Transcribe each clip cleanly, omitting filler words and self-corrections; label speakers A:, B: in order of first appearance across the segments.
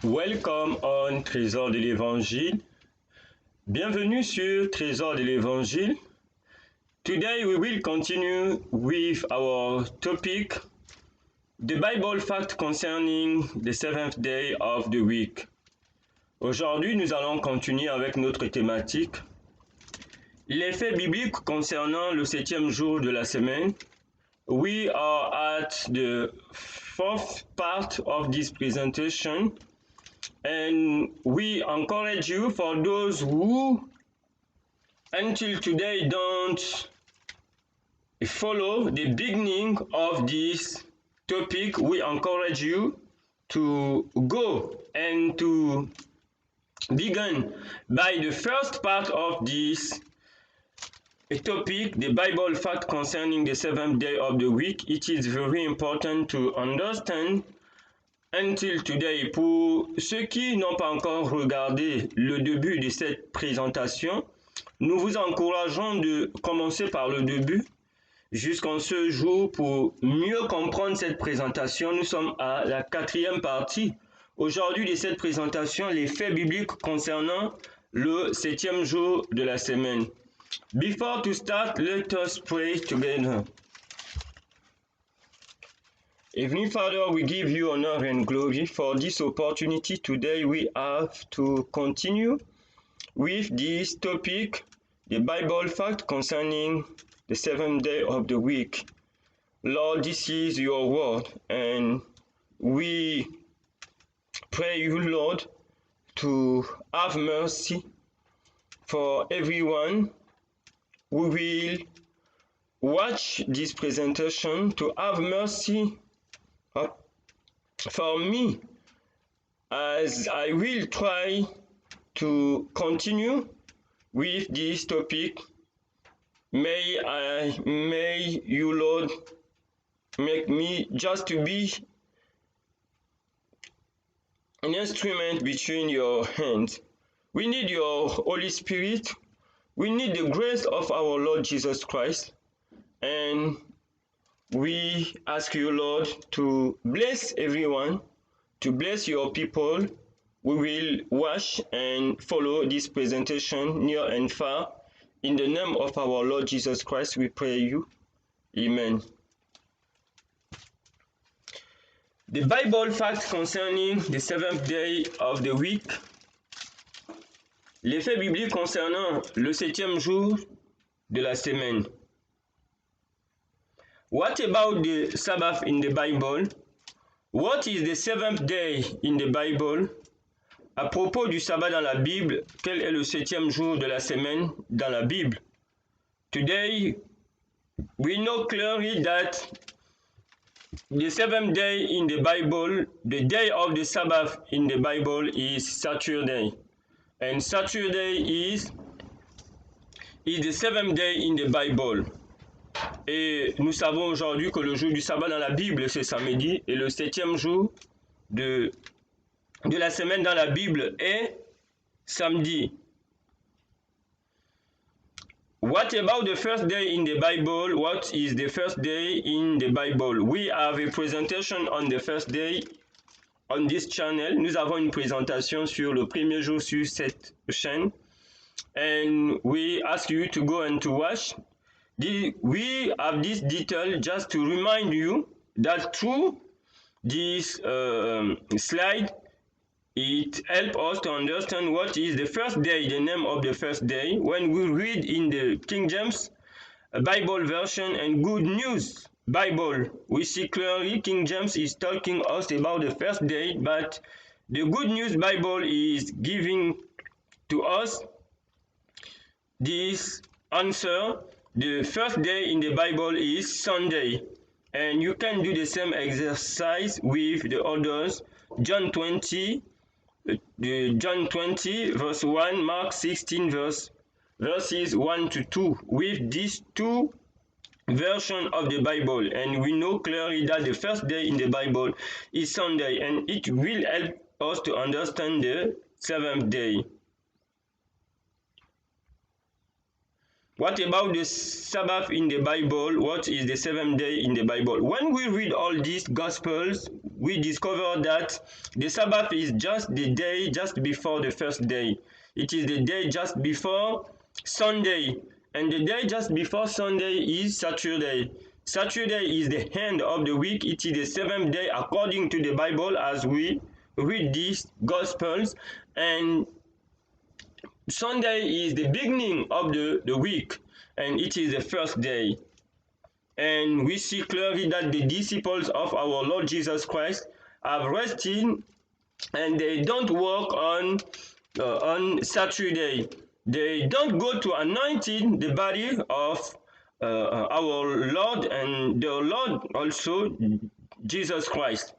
A: Welcome on Trésor de l'Évangile. Bienvenue sur Trésor de l'Évangile. Today we will continue with our topic, the Bible fact concerning the seventh day of the week. Aujourd'hui, nous allons continuer avec notre thématique, les faits bibliques concernant le septième jour de la semaine. We are at the fourth part of this presentation. And we encourage you, for those who until today don't follow the beginning of this topic, we encourage you to go and to begin by the first part of this topic, the Bible fact concerning the seventh day of the week. It is very important to understand until today. Pour ceux qui n'ont pas encore regardé le début de cette présentation, nous vous encourageons de commencer par le début jusqu'en ce jour pour mieux comprendre cette présentation. Nous sommes à la quatrième partie aujourd'hui de cette présentation, les faits bibliques concernant le septième jour de la semaine. Before to start, let us pray together. Heavenly Father, we give you honor and glory for this opportunity today we have to continue with this topic, the Bible fact concerning the seventh day of the week. Lord, this is your word, and we pray you, Lord, to have mercy for everyone who will watch this presentation, to have mercy for me as I will try to continue with this topic. May you, Lord, make me just to be an instrument between your hands. We need your Holy Spirit. We need the grace of our Lord Jesus Christ. And we ask you, Lord, to bless everyone, to bless your people. We will watch and follow this presentation near and far. In the name of our Lord Jesus Christ, we pray you. Amen. The Bible fact concerning the seventh day of the week. Les faits bibliques concernant le septième jour de la semaine. What about the Sabbath in the Bible? What is the seventh day in the Bible? À propos du sabbat dans la Bible, quel est le septième jour de la semaine dans la Bible? Today, we know clearly that the seventh day in the Bible, the day of the Sabbath in the Bible is Saturday. And Saturday is the seventh day in the Bible. Et nous savons aujourd'hui que le jour du sabbat dans la Bible, c'est samedi, et le septième jour de la semaine dans la Bible est samedi. What about the first day in the Bible? What is the first day in the Bible? We have a presentation on the first day on this channel. Nous avons une présentation sur le premier jour sur cette chaîne. And we ask you to go and to watch. We have this detail just to remind you that through this slide, it helps us to understand what is the first day, the name of the first day. When we read in the King James Bible version and Good News Bible, we see clearly King James is talking us about the first day, but the Good News Bible is giving to us this answer. The first day in the Bible is Sunday, and you can do the same exercise with the others. John 20 verse 1, Mark 16 verses 1 to 2, with these two versions of the Bible. And we know clearly that the first day in the Bible is Sunday, and it will help us to understand the seventh day. What about the Sabbath in the Bible? What is the seventh day in the Bible? When we read all these Gospels, we discover that the Sabbath is just the day just before the first day. It is the day just before Sunday. And the day just before Sunday is Saturday. Saturday is the end of the week. It is the seventh day according to the Bible as we read these Gospels. And Sunday is the beginning of the week, and it is the first day. And we see clearly that the disciples of our Lord Jesus Christ have rested, and they don't work on Saturday. They don't go to anointing the body of our Lord and the Lord also, Jesus Christ.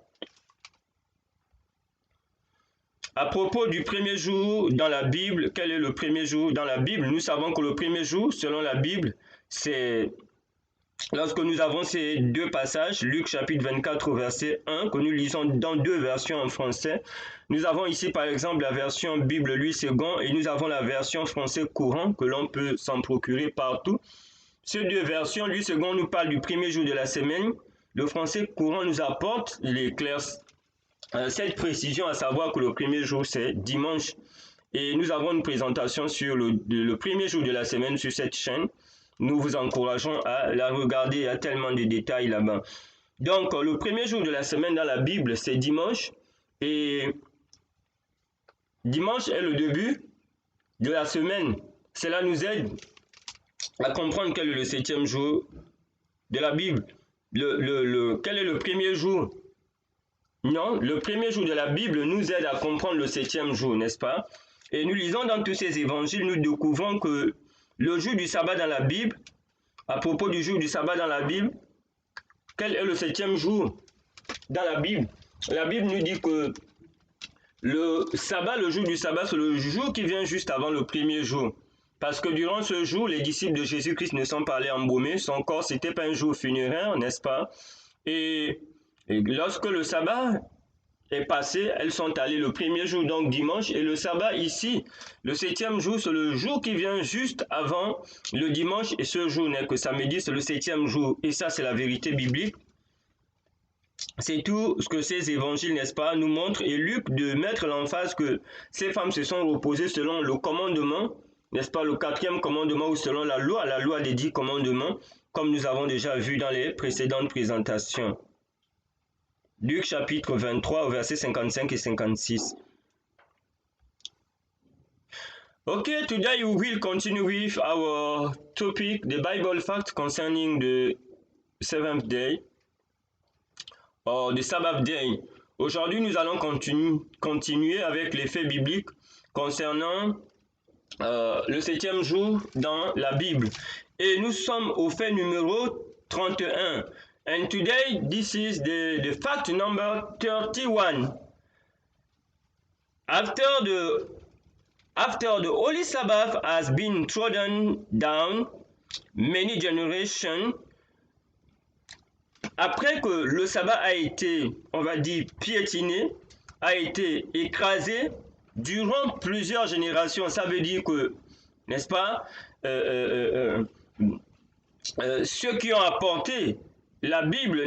A: À propos du premier jour dans la Bible, quel est le premier jour dans la Bible? Nous savons que le premier jour, selon la Bible, c'est lorsque nous avons ces deux passages, Luc chapitre 24 verset 1, que nous lisons dans deux versions en français. Nous avons ici par exemple la version Bible Louis II et nous avons la version français courant que l'on peut s'en procurer partout. Ces deux versions, Louis II nous parle du premier jour de la semaine. Le français courant nous apporte cette précision, à savoir que le premier jour c'est dimanche, et nous avons une présentation sur le premier jour de la semaine sur cette chaîne. Nous vous encourageons à la regarder, il y a tellement de détails là-bas. Donc le premier jour de la semaine dans la Bible c'est dimanche, et dimanche est le début de la semaine. Cela nous aide à comprendre quel est le septième jour de la Bible. Quel est le premier jour? Non, le premier jour de la Bible nous aide à comprendre le septième jour, n'est-ce pas? Et nous lisons dans tous ces évangiles, nous découvrons que le jour du sabbat dans la Bible, à propos du jour du sabbat dans la Bible, quel est le septième jour dans la Bible? La Bible nous dit que le sabbat, le jour du sabbat, c'est le jour qui vient juste avant le premier jour. Parce que durant ce jour, les disciples de Jésus-Christ ne sont pas allés embaumer, son corps, c'était pas un jour funéraire, n'est-ce pas? Et lorsque le sabbat est passé, elles sont allées le premier jour, donc dimanche, et le sabbat ici, le septième jour, c'est le jour qui vient juste avant le dimanche, et ce jour n'est que samedi, c'est le septième jour, et ça c'est la vérité biblique. C'est tout ce que ces évangiles, n'est-ce pas, nous montrent, et Luc de mettre l'emphase que ces femmes se sont reposées selon le commandement, n'est-ce pas, le quatrième commandement, ou selon la loi des 10 commandements, comme nous avons déjà vu dans les précédentes présentations. Luc chapitre 23, versets 55 et 56. Okay, today we will continue with our topic, the Bible fact concerning the seventh day, or the Sabbath day. Aujourd'hui, nous allons continuer avec les faits bibliques concernant le septième jour dans la Bible. Et nous sommes au fait numéro 31. And today, this is the fact number 31. After the Holy Sabbath has been trodden down many generations, après que le sabbat a été, on va dire, piétiné, a été écrasé durant plusieurs générations, ça veut dire que, n'est-ce pas, ceux qui ont apporté la Bible,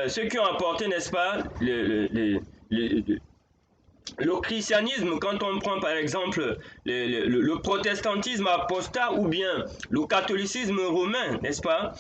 A: ceux qui ont apporté, n'est-ce pas, le christianisme, quand on prend par exemple le protestantisme apostat ou bien le catholicisme romain, n'est-ce pas,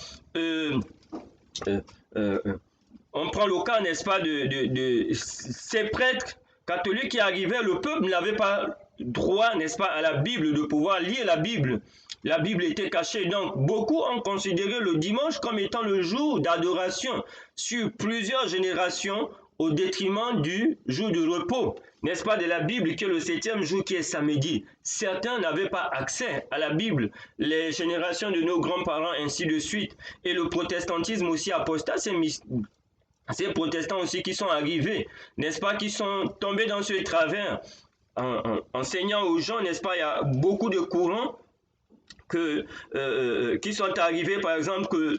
A: on prend le cas, n'est-ce pas, de ces prêtres catholiques qui arrivaient, le peuple n'avait pas droit, n'est-ce pas, à la Bible, de pouvoir lire la Bible. La Bible était cachée, donc beaucoup ont considéré le dimanche comme étant le jour d'adoration sur plusieurs générations au détriment du jour de repos, n'est-ce pas, de la Bible, qui est le septième jour, qui est samedi. Certains n'avaient pas accès à la Bible, les générations de nos grands-parents, ainsi de suite. Et le protestantisme aussi apostat, ces protestants aussi qui sont arrivés, n'est-ce pas, qui sont tombés dans ce travers, en enseignant aux gens, n'est-ce pas, il y a beaucoup de courants qui sont arrivés, par exemple, que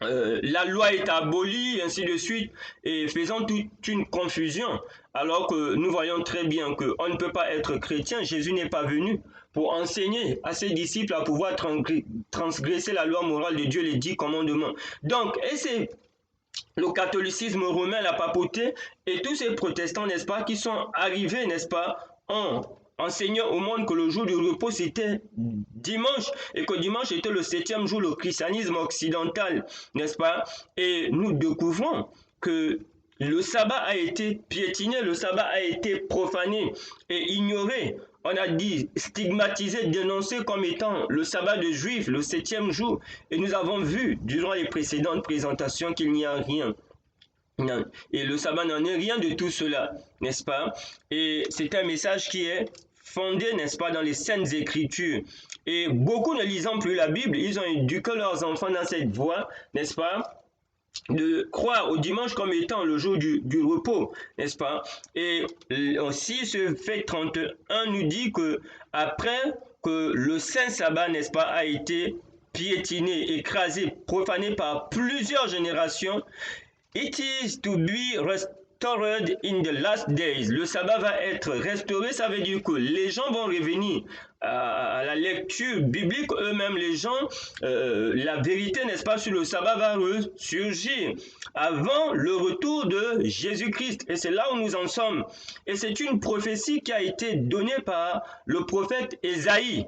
A: la loi est abolie, ainsi de suite, et faisant toute une confusion, alors que nous voyons très bien qu'on ne peut pas être chrétien. Jésus n'est pas venu pour enseigner à ses disciples à pouvoir transgresser la loi morale de Dieu, les 10 commandements. Donc, et c'est le catholicisme romain, la papauté, et tous ces protestants, n'est-ce pas, qui sont arrivés, n'est-ce pas, en enseignant au monde que le jour du repos, c'était dimanche, et que dimanche était le 7e jour, le christianisme occidental, n'est-ce pas? Et nous découvrons que le sabbat a été piétiné, le sabbat a été profané et ignoré. On a dit stigmatisé, dénoncé comme étant le sabbat de juifs, le 7e jour. Et nous avons vu durant les précédentes présentations qu'il n'y a rien. Non. Et le sabbat n'en est rien de tout cela, n'est-ce pas? Et c'est un message qui est fondé, n'est-ce pas, dans les Saintes Écritures. Et beaucoup ne lisant plus la Bible, ils ont éduqué leurs enfants dans cette voie, n'est-ce pas, de croire au dimanche comme étant le jour du repos, n'est-ce pas? Et aussi ce fait 31 nous dit que après que le saint sabbat, n'est-ce pas, a été piétiné, écrasé, profané par plusieurs générations, it is to be restored in the last days. Le sabbat va être restauré, ça veut dire que les gens vont revenir à la lecture biblique eux-mêmes, les gens, la vérité, n'est-ce pas, sur le sabbat va ressurgir avant le retour de Jésus-Christ. Et c'est là où nous en sommes. Et c'est une prophétie qui a été donnée par le prophète Ésaïe.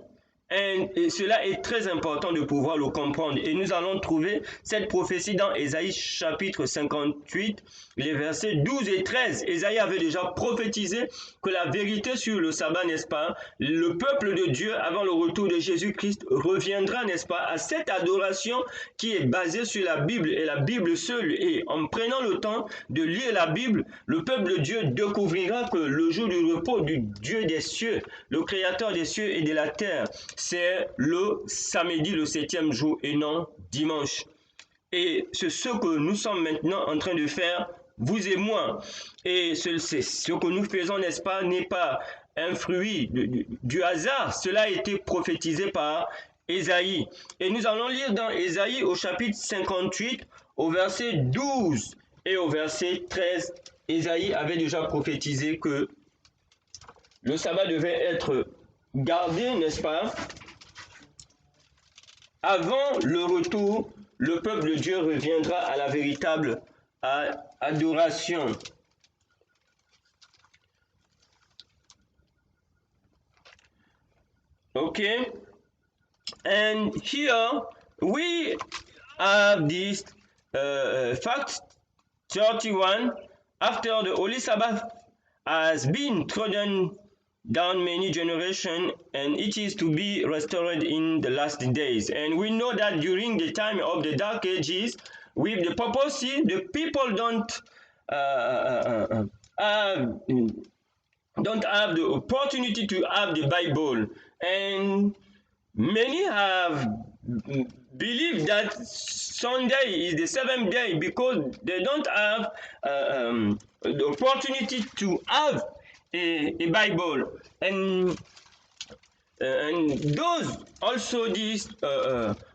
A: Et cela est très important de pouvoir le comprendre. Et nous allons trouver cette prophétie dans Ésaïe chapitre 58, les versets 12 et 13. Ésaïe avait déjà prophétisé que la vérité sur le sabbat, n'est-ce pas, le peuple de Dieu, avant le retour de Jésus-Christ, reviendra, n'est-ce pas, à cette adoration qui est basée sur la Bible et la Bible seule. Et en prenant le temps de lire la Bible, le peuple de Dieu découvrira que le jour du repos du Dieu des cieux, le créateur des cieux et de la terre, c'est le samedi, le 7e jour, et non dimanche. Et c'est ce que nous sommes maintenant en train de faire, vous et moi. Et ce que nous faisons, n'est-ce pas, n'est pas un fruit du hasard. Cela a été prophétisé par Ésaïe. Et nous allons lire dans Ésaïe au chapitre 58, au verset 12 et au verset 13. Ésaïe avait déjà prophétisé que le sabbat devait être gardé, n'est-ce pas? Avant le retour, le peuple de Dieu reviendra à la véritable adoration. Okay? And here we have this fact 31. After the Holy Sabbath has been trodden down many generations, and it is to be restored in the last days. And we know that during the time of the Dark Ages, with the papacy, the people don't have the opportunity to have the Bible, and many have believed that Sunday is the 7th day because they don't have the opportunity to have a Bible, and those also these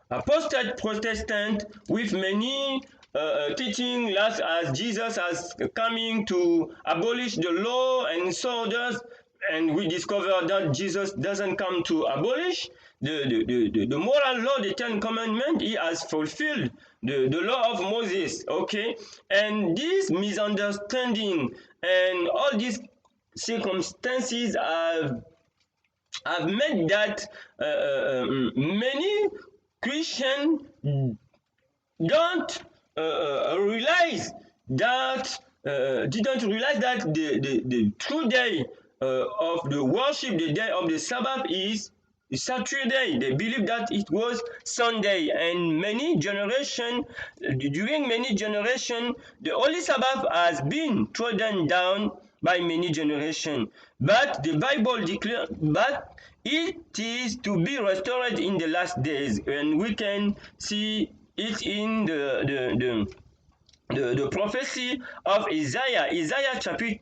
A: apostate Protestant with many teaching as Jesus as coming to abolish the law and so does, and we discover that Jesus doesn't come to abolish the moral law, the 10 Commandments. He has fulfilled the law of Moses, okay? And this misunderstanding and all these circumstances have meant that many Christians don't realize that didn't realize that the true day of the worship, the day of the Sabbath is Saturday. They believe that it was Sunday, and during many generations, the Holy Sabbath has been trodden down by many generations. But the Bible declares, but it is to be restored in the last days, and we can see it in the prophecy of Isaiah chapter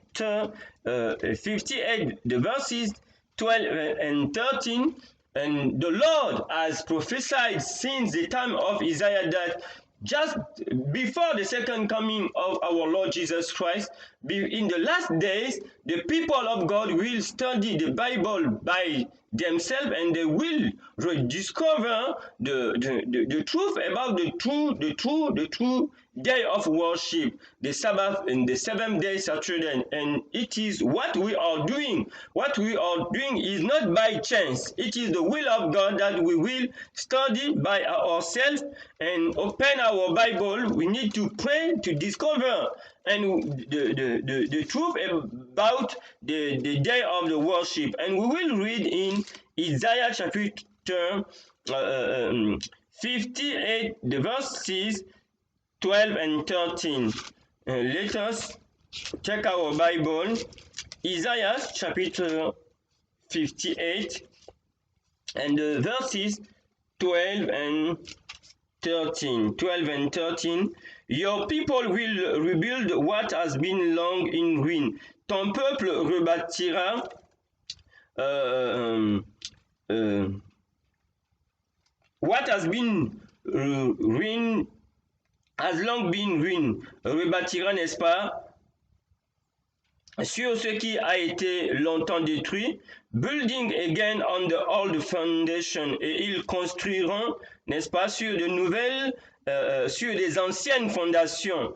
A: 58, the verses 12 and 13. And the Lord has prophesied since the time of Isaiah that just before the second coming of our Lord Jesus Christ, in the last days, the people of God will study the Bible by themselves, and they will rediscover the truth about the true day of worship, the Sabbath and the seventh day Saturday. And it is what we are doing. What we are doing is not by chance. It is the will of God that we will study by ourselves and open our Bible. We need to pray to discover and the truth about the day of the worship. And we will read in Isaiah chapter 58, the verses 12 and 13. Let us check our Bible. Isaiah chapter 58 and the verses 12 and 13. 12 and 13. Your people will rebuild what has been long in ruin. Ton peuple rebâtira what has been ruined, has long been ruined, rebâtira, n'est-ce pas, sur ce qui a été longtemps détruit, building again on the old foundation, et ils construiront, n'est-ce pas, sur de nouvelles, sur des anciennes fondations.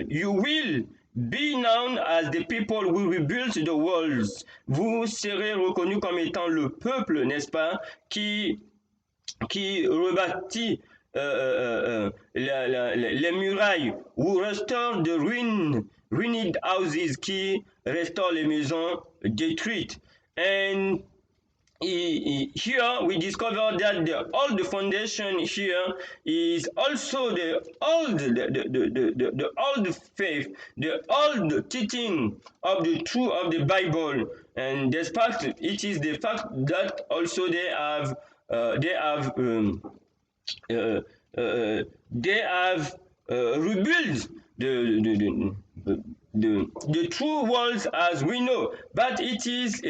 A: You will be known as the people who rebuild the walls. Vous serez reconnus comme étant le peuple, n'est-ce pas, qui rebâtit les murailles, who restore the ruined houses, qui restaure les maisons détruites. And here we discover that the old foundation here is also the old faith, the old teaching of the truth of the Bible. And despite it is the fact that also they have rebuilt the true walls as we know, but it is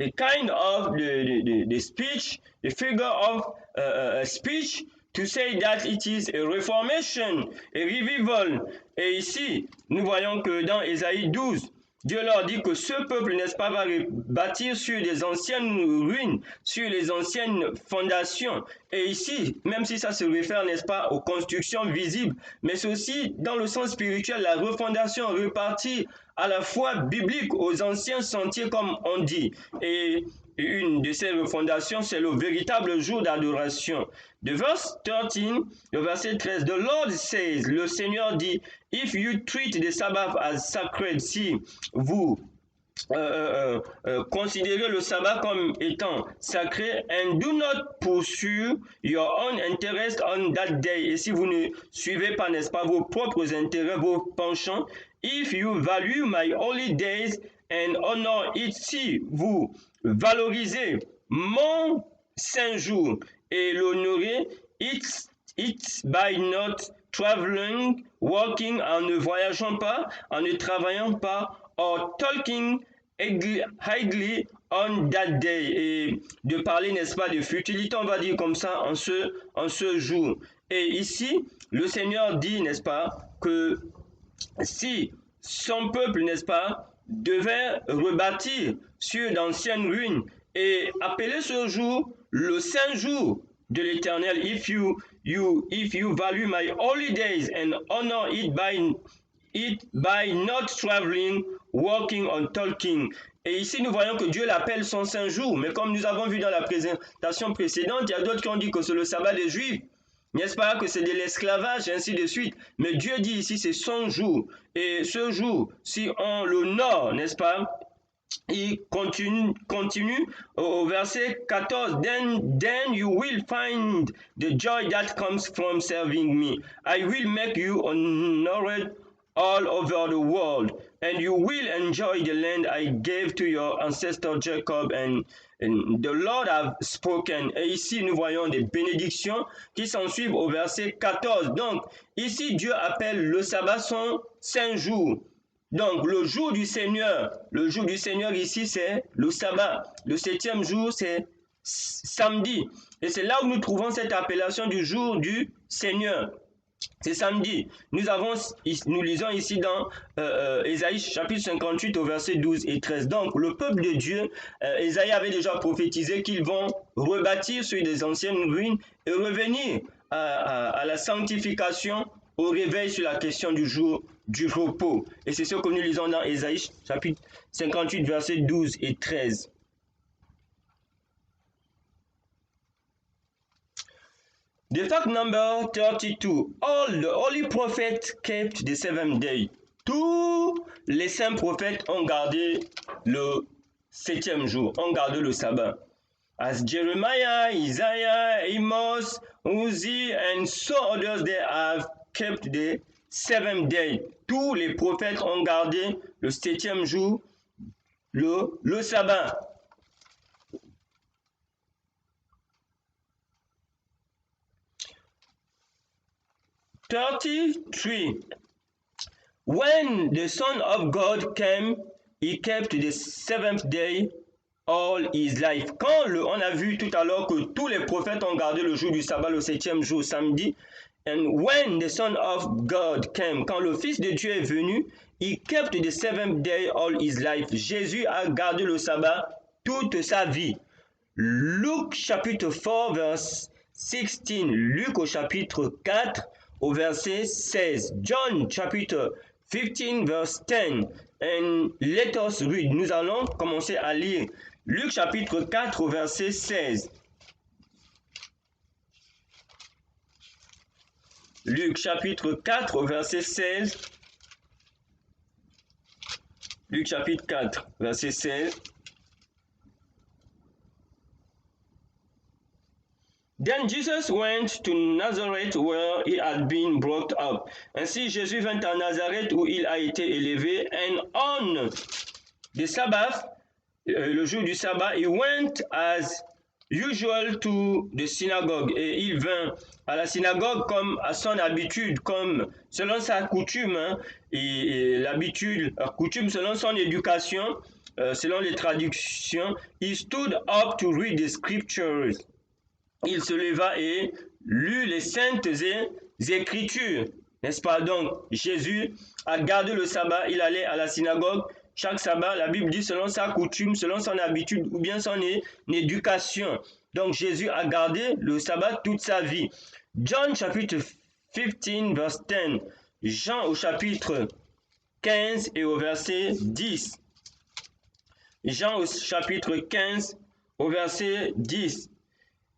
A: a kind of the speech, the figure of a speech to say that it is a reformation, a revival. Et ici, nous voyons que dans Ésaïe 12, Dieu leur dit que ce peuple, n'est-ce pas, va bâtir sur des anciennes ruines, sur les anciennes fondations. Et ici, même si ça se réfère, n'est-ce pas, aux constructions visibles, mais c'est aussi dans le sens spirituel, la refondation, repartir à la fois biblique aux anciens sentiers, comme on dit. Et une de ces refondations, c'est le véritable jour d'adoration. The verse 13, le verset 13, the Lord says, le Seigneur dit, if you treat the Sabbath as sacred, si vous considérez le sabbat comme étant sacré, and do not pursue your own interest on that day, et si vous ne suivez pas, n'est-ce pas, vos propres intérêts, vos penchants, if you value my holy days and honor it, si vous valorisez mon saint jour et l'honorer, it's by not traveling, walking, en ne voyageant pas, en ne travaillant pas, or talking idly on that day, et de parler, n'est-ce pas, de futilité, on va dire comme ça, en ce jour. Et ici, le Seigneur dit, n'est-ce pas, que si son peuple, n'est-ce pas, devait rebâtir sur d'anciennes ruines et appeler ce jour le saint jour de l'Éternel, if you value my holy days and honor it by not traveling, walking or talking. Et ici, nous voyons que Dieu l'appelle son saint jour. Mais comme nous avons vu dans la présentation précédente, il y a d'autres qui ont dit que c'est le sabbat des Juifs. N'est-ce pas, que c'est de l'esclavage, et ainsi de suite. Mais Dieu dit ici, c'est son jour. Et ce jour, si on l'honore, n'est-ce pas, il continue au verset 14. Then you will find the joy that comes from serving me. I will make you honored all over the world, and you will enjoy the land I gave to your ancestor Jacob, and the Lord have spoken. Et ici, nous voyons des bénédictions qui s'en suivent au verset 14. Donc, ici, Dieu appelle le sabbat son saint jour. Donc, le jour du Seigneur ici, c'est le sabbat. Le 7e jour, c'est samedi. Et c'est là où nous trouvons cette appellation du jour du Seigneur. C'est samedi. Nous lisons ici dans Ésaïe chapitre 58 au verset 12 et 13. Donc, le peuple de Dieu, Ésaïe avait déjà prophétisé qu'ils vont rebâtir sur des anciennes ruines et revenir à la sanctification, au réveil sur la question du jour du repos. Et c'est ce que nous lisons dans Ésaïe chapitre 58 verset 12 et 13. The fact number 32. All the holy prophets kept the seventh day. Tous les saints prophètes ont gardé le septième jour, ont gardé le sabbat. As Jeremiah, Isaiah, Amos, Uzi, and so others, they have kept the seventh day. Tous les prophètes ont gardé le septième jour, le sabbat. When the Son of God came, he kept the seventh day all his life. Quand on a vu tout à l'heure que tous les prophètes ont gardé le jour du sabbat, le septième jour, samedi. And when the Son of God came, quand le Fils de Dieu est venu, he kept the seventh day all his life. Jésus a gardé le sabbat toute sa vie. Luc chapitre 4, verse 16. Luc au chapitre 4, au verset 16. John chapitre 15 verse 10. And let us read. Nous allons commencer à lire Luc chapitre 4 au verset 16. Luc chapitre 4 au verset 16. Luc chapitre 4 verset 16. Then Jesus went to Nazareth where he had been brought up. Ainsi Jésus vint à Nazareth où il a été élevé. And on the Sabbath, le jour du sabbat, he went as usual to the synagogue. Et il vint à la synagogue comme à son habitude, comme selon sa coutume, hein, et l'habitude, la coutume selon son éducation, selon les traductions. He stood up to read the scriptures. Il se leva et lut les saintes écritures, n'est-ce pas? Donc, Jésus a gardé le sabbat, il allait à la synagogue chaque sabbat, la Bible dit selon sa coutume, selon son habitude ou bien son éducation. Donc, Jésus a gardé le sabbat toute sa vie. John chapitre 15, verse 10. Jean au chapitre 15 et au verset 10. Jean au chapitre 15 au verset 10.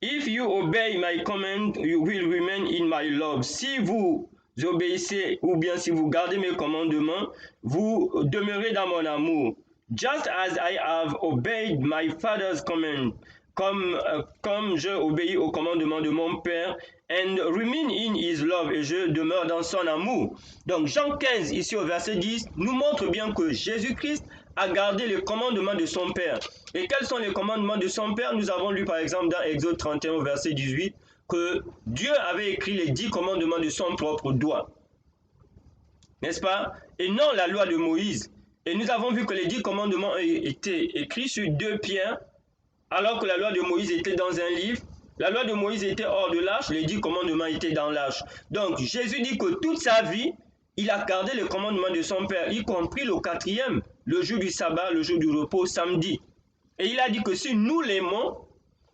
A: If you obey my command, you will remain in my love. Si vous obéissez ou bien si vous gardez mes commandements, vous demeurez dans mon amour. Just as I have obeyed my father's command, comme je obéis au commandement de mon Père, and remain in his love, et je demeure dans son amour. Donc Jean 15, ici au verset 10, nous montre bien que Jésus-Christ a gardé les commandements de son Père. Et quels sont les commandements de son Père? Nous avons lu par exemple dans Exode 31 au verset 18 que Dieu avait écrit les 10 commandements de son propre doigt. N'est-ce pas? Et non la loi de Moïse. Et nous avons vu que les 10 commandements étaient écrits sur 2 pierres, alors que la loi de Moïse était dans un livre. La loi de Moïse était hors de l'arche, les 10 commandements étaient dans l'arche. Donc Jésus dit que toute sa vie, il a gardé les commandements de son Père, y compris le 4e, le jour du sabbat, le jour du repos, samedi. Et il a dit que si nous l'aimons,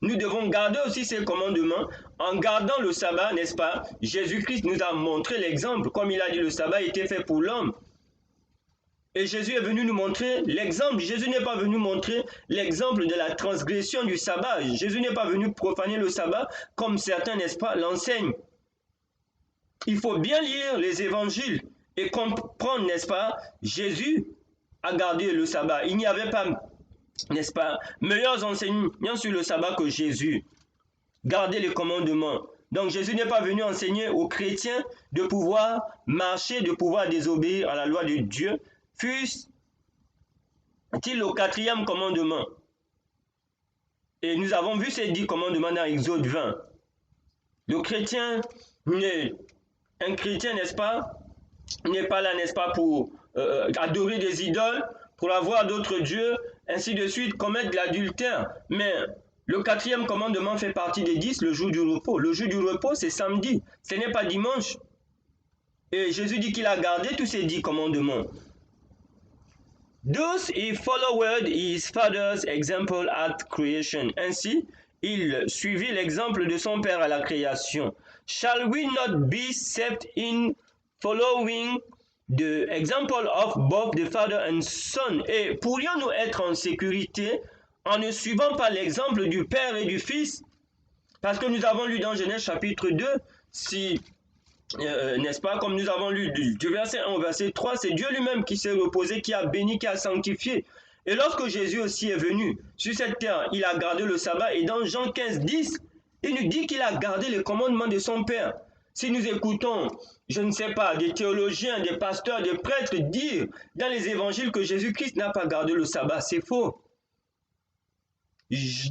A: nous devons garder aussi ses commandements en gardant le sabbat, n'est-ce pas? Jésus-Christ nous a montré l'exemple. Comme il a dit, le sabbat était fait pour l'homme. Et Jésus est venu nous montrer l'exemple. Jésus n'est pas venu montrer l'exemple de la transgression du sabbat. Jésus n'est pas venu profaner le sabbat comme certains, n'est-ce pas, l'enseignent. Il faut bien lire les évangiles et comprendre, n'est-ce pas, Jésus a gardé le sabbat. Il n'y avait pas, n'est-ce pas, meilleurs enseignants sur le sabbat que Jésus. Garder les commandements. Donc Jésus n'est pas venu enseigner aux chrétiens de pouvoir marcher, de pouvoir désobéir à la loi de Dieu, fût-il au 4e commandement. Et nous avons vu ces 10 commandements dans Exode 20. Le chrétien, un chrétien, n'est-ce pas, n'est pas là, n'est-ce pas, pour adorer des idoles, pour avoir d'autres dieux, ainsi de suite, commettre de l'adultère. Mais le 4e commandement fait partie des 10, le jour du repos. Le jour du repos, c'est samedi, ce n'est pas dimanche. Et Jésus dit qu'il a gardé tous ces 10 commandements. Thus he followed his father's example at creation. Ainsi, il suivit l'exemple de son père à la création. Shall we not be saved in following the example of both the father and son? Et pourrions-nous être en sécurité en ne suivant pas l'exemple du père et du fils? Parce que nous avons lu dans Genèse chapitre 2, si n'est-ce pas, comme nous avons lu du verset 1 au verset 3, c'est Dieu lui-même qui s'est reposé, qui a béni, qui a sanctifié. Et lorsque Jésus aussi est venu sur cette terre, il a gardé le sabbat. Et dans Jean 15, 10, il nous dit qu'il a gardé les commandements de son Père. Si nous écoutons, je ne sais pas, des théologiens, des pasteurs, des prêtres dire dans les évangiles que Jésus-Christ n'a pas gardé le sabbat, c'est faux.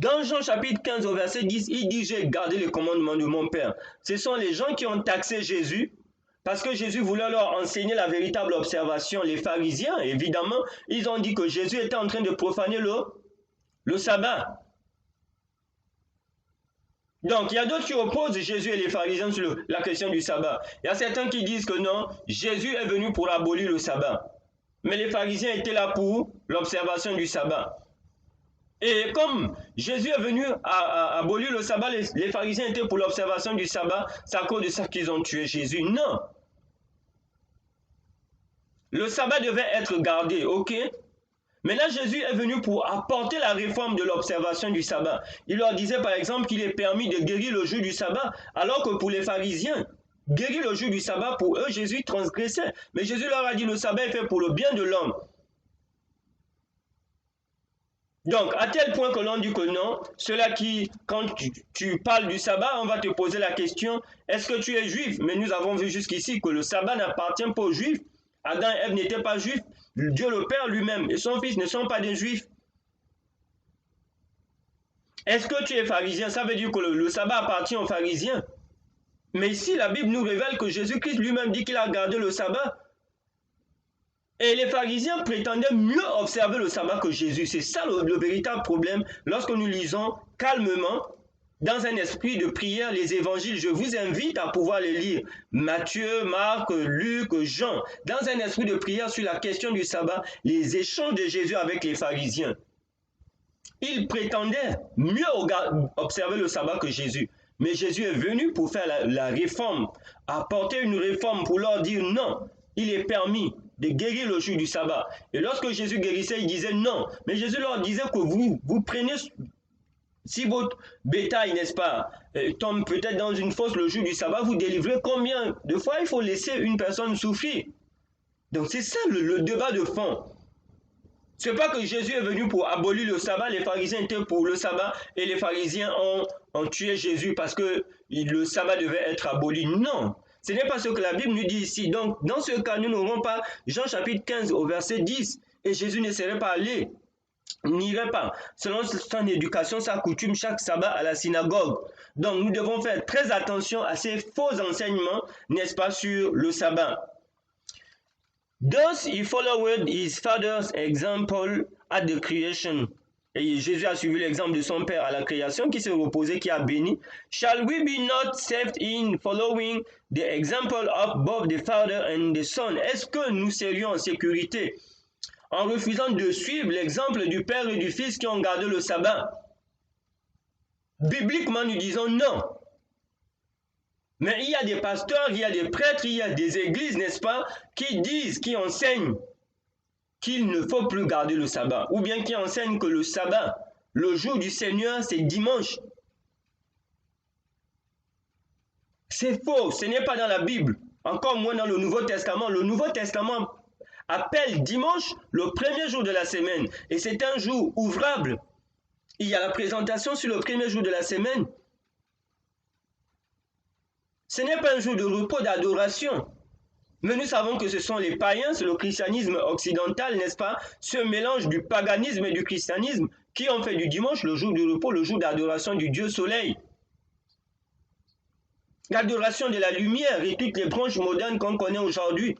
A: Dans Jean chapitre 15 au verset 10, il dit « J'ai gardé les commandements de mon Père ». Ce sont les gens qui ont taxé Jésus parce que Jésus voulait leur enseigner la véritable observation. Les pharisiens, évidemment, ils ont dit que Jésus était en train de profaner le sabbat. Donc, il y a d'autres qui opposent Jésus et les pharisiens sur la question du sabbat. Il y a certains qui disent que non, Jésus est venu pour abolir le sabbat. Mais les pharisiens étaient là pour l'observation du sabbat. Et comme Jésus est venu à abolir le sabbat, les pharisiens étaient pour l'observation du sabbat, c'est à cause de ça qu'ils ont tué Jésus. Non. Le sabbat devait être gardé, ok? Mais là, Jésus est venu pour apporter la réforme de l'observation du sabbat. Il leur disait par exemple qu'il est permis de guérir le jour du sabbat, alors que pour les pharisiens, guérir le jour du sabbat, pour eux, Jésus transgressait. Mais Jésus leur a dit, le sabbat est fait pour le bien de l'homme. Donc, à tel point que l'on dit que non, ceux-là qui, quand tu parles du sabbat, on va te poser la question, est-ce que tu es juif? Mais nous avons vu jusqu'ici que le sabbat n'appartient pas aux juifs. Adam et Ève n'étaient pas juifs. Dieu le Père lui-même et son Fils ne sont pas des juifs. Est-ce que tu es pharisien? Ça veut dire que le sabbat appartient aux pharisiens. Mais ici, la Bible nous révèle que Jésus-Christ lui-même dit qu'il a gardé le sabbat. Et les pharisiens prétendaient mieux observer le sabbat que Jésus. C'est ça le véritable problème lorsque nous lisons calmement, dans un esprit de prière, les évangiles. Je vous invite à pouvoir les lire. Matthieu, Marc, Luc, Jean. Dans un esprit de prière sur la question du sabbat, les échanges de Jésus avec les pharisiens. Ils prétendaient mieux observer le sabbat que Jésus. Mais Jésus est venu pour faire la réforme, apporter une réforme pour leur dire non, il est permis de guérir le jour du sabbat. Et lorsque Jésus guérissait, il disait non. Mais Jésus leur disait que vous prenez, si votre bétail, n'est-ce pas, tombe peut-être dans une fosse le jour du sabbat, vous délivrez combien de fois il faut laisser une personne souffrir? Donc c'est ça le débat de fond. Ce n'est pas que Jésus est venu pour abolir le sabbat, les pharisiens étaient pour le sabbat et les pharisiens ont tué Jésus parce que le sabbat devait être aboli. Non, ce n'est pas ce que la Bible nous dit ici. Donc, dans ce cas, nous n'aurons pas Jean chapitre 15 au verset 10 et Jésus ne serait pas allé, n'irait pas, selon son éducation, sa coutume, chaque sabbat à la synagogue. Donc, nous devons faire très attention à ces faux enseignements, n'est-ce pas, sur le sabbat. Thus he followed his father's example at the creation. Et Jésus a suivi l'exemple de son père à la création, qui s'est reposé, qui a béni. Shall we be not saved in following the example of both the father and the son? Est-ce que nous serions en sécurité en refusant de suivre l'exemple du père et du fils qui ont gardé le sabbat? Bibliquement, nous disons non. Mais il y a des pasteurs, il y a des prêtres, il y a des églises, n'est-ce pas, qui disent, qui enseignent qu'il ne faut plus garder le sabbat, ou bien qui enseignent que le sabbat, le jour du Seigneur, c'est dimanche. C'est faux, ce n'est pas dans la Bible, encore moins dans le Nouveau Testament. Le Nouveau Testament appelle dimanche le premier jour de la semaine, et c'est un jour ouvrable. Il y a la présentation sur le premier jour de la semaine. Ce n'est pas un jour de repos, d'adoration. Mais nous savons que ce sont les païens, c'est le christianisme occidental, n'est-ce pas? Ce mélange du paganisme et du christianisme qui ont fait du dimanche le jour du repos, le jour d'adoration du Dieu soleil. L'adoration de la lumière et toutes les branches modernes qu'on connaît aujourd'hui.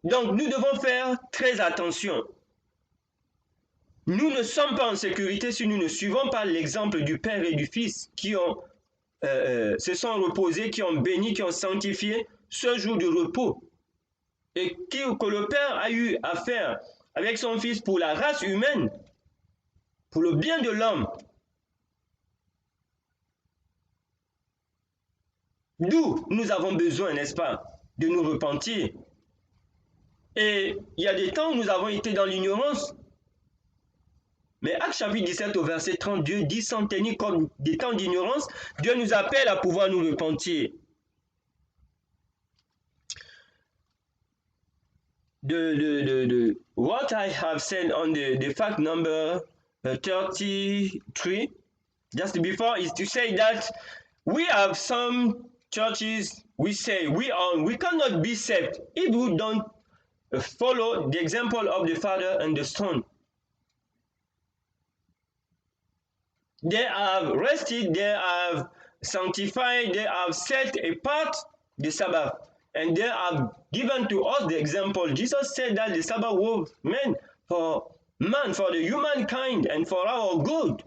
A: Donc nous devons faire très attention. Nous ne sommes pas en sécurité si nous ne suivons pas l'exemple du Père et du Fils qui se sont reposés, qui ont béni, qui ont sanctifié ce jour de repos. Et que le Père a eu à faire avec son Fils pour la race humaine, pour le bien de l'homme. D'où nous avons besoin, n'est-ce pas, de nous repentir. Et il y a des temps où nous avons été dans l'ignorance. Mais Actes chapitre 17 au verset 30, Dieu dit sans tenir compte des temps d'ignorance, Dieu nous appelle à pouvoir nous repentir. What I have said on the fact number 33, just before, is to say that we have some churches, we say we cannot be saved if we don't follow the example of the Father and the Son. They have rested, they have sanctified, they have set apart the Sabbath, and they have given to us the example. Jesus said that the Sabbath was meant for man, for the humankind, and for our good.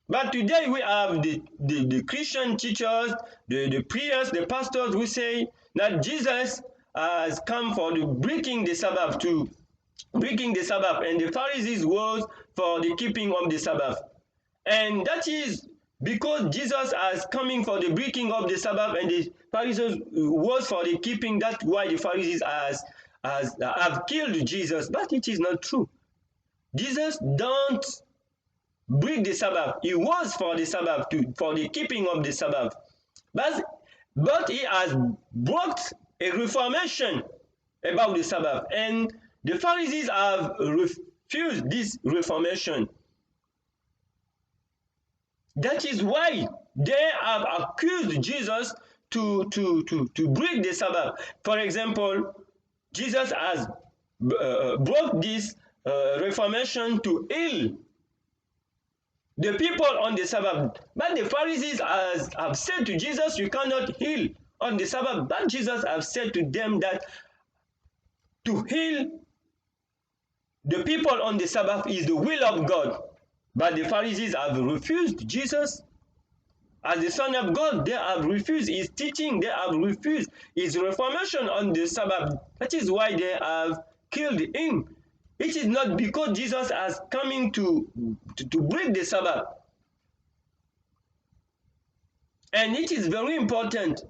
A: But today we have the Christian teachers, the priests, the pastors who say that Jesus has come for the breaking the Sabbath, and the Pharisees was for the keeping of the Sabbath. And that is because Jesus is coming for the breaking of the Sabbath and the Pharisees was for the keeping. That's why the Pharisees have killed Jesus. But it is not true. Jesus don't break the Sabbath. He was for the Sabbath, for the keeping of the Sabbath. But he has brought a reformation about the Sabbath. And the Pharisees have refused this reformation. That is why they have accused Jesus to break the Sabbath. For example, Jesus has brought this reformation to heal the people on the Sabbath. But the Pharisees have said to Jesus, you cannot heal on the Sabbath. But Jesus has said to them that to heal the people on the Sabbath is the will of God. But the Pharisees have refused Jesus as the Son of God. They have refused his teaching. They have refused his reformation on the Sabbath. That is why they have killed him. It is not because Jesus has coming to break the Sabbath. And it is very important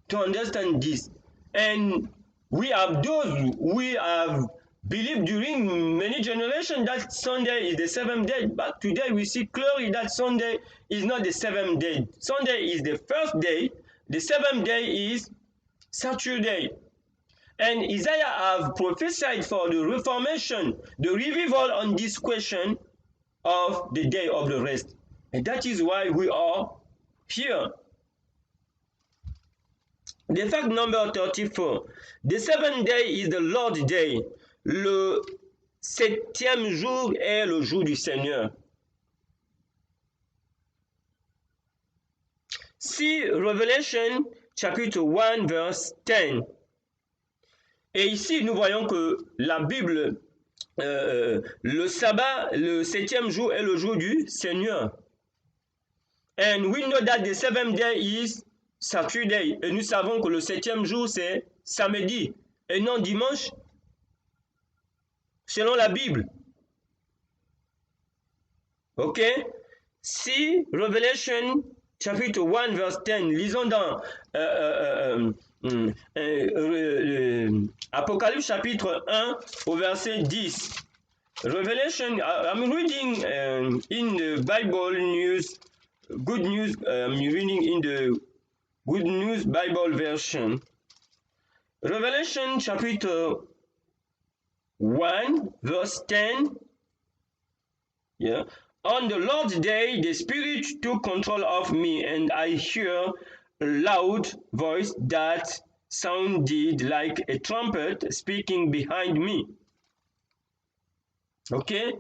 A: to understand this. And we have those we have believed during many generations that Sunday is the seventh day, but today we see clearly that Sunday is not the seventh day. Sunday is the first day, the seventh day is Saturday. And Isaiah have prophesied for the reformation, the revival on this question of the day of the rest. And that is why we are here. The fact number 34. The seventh day is the Lord's day. Le septième jour est le jour du Seigneur. See Revelation chapitre 1 verse 10. Et ici nous voyons que la Bible, le sabbat, le septième jour est le jour du Seigneur. And we know that the seventh day is Saturday. Et nous savons que le septième jour c'est samedi et non dimanche. Selon la Bible. Ok? Si Revelation chapitre 1 verse 10, lisons dans Apocalypse chapitre 1 au verset 10. Revelation, I'm reading in the Bible News, Good News, I'm reading in the Good News Bible version. Revelation chapitre 1 verse 10. Yeah. On the Lord's day, the Spirit took control of me, and I hear a loud voice that sounded like a trumpet speaking behind me. Okay?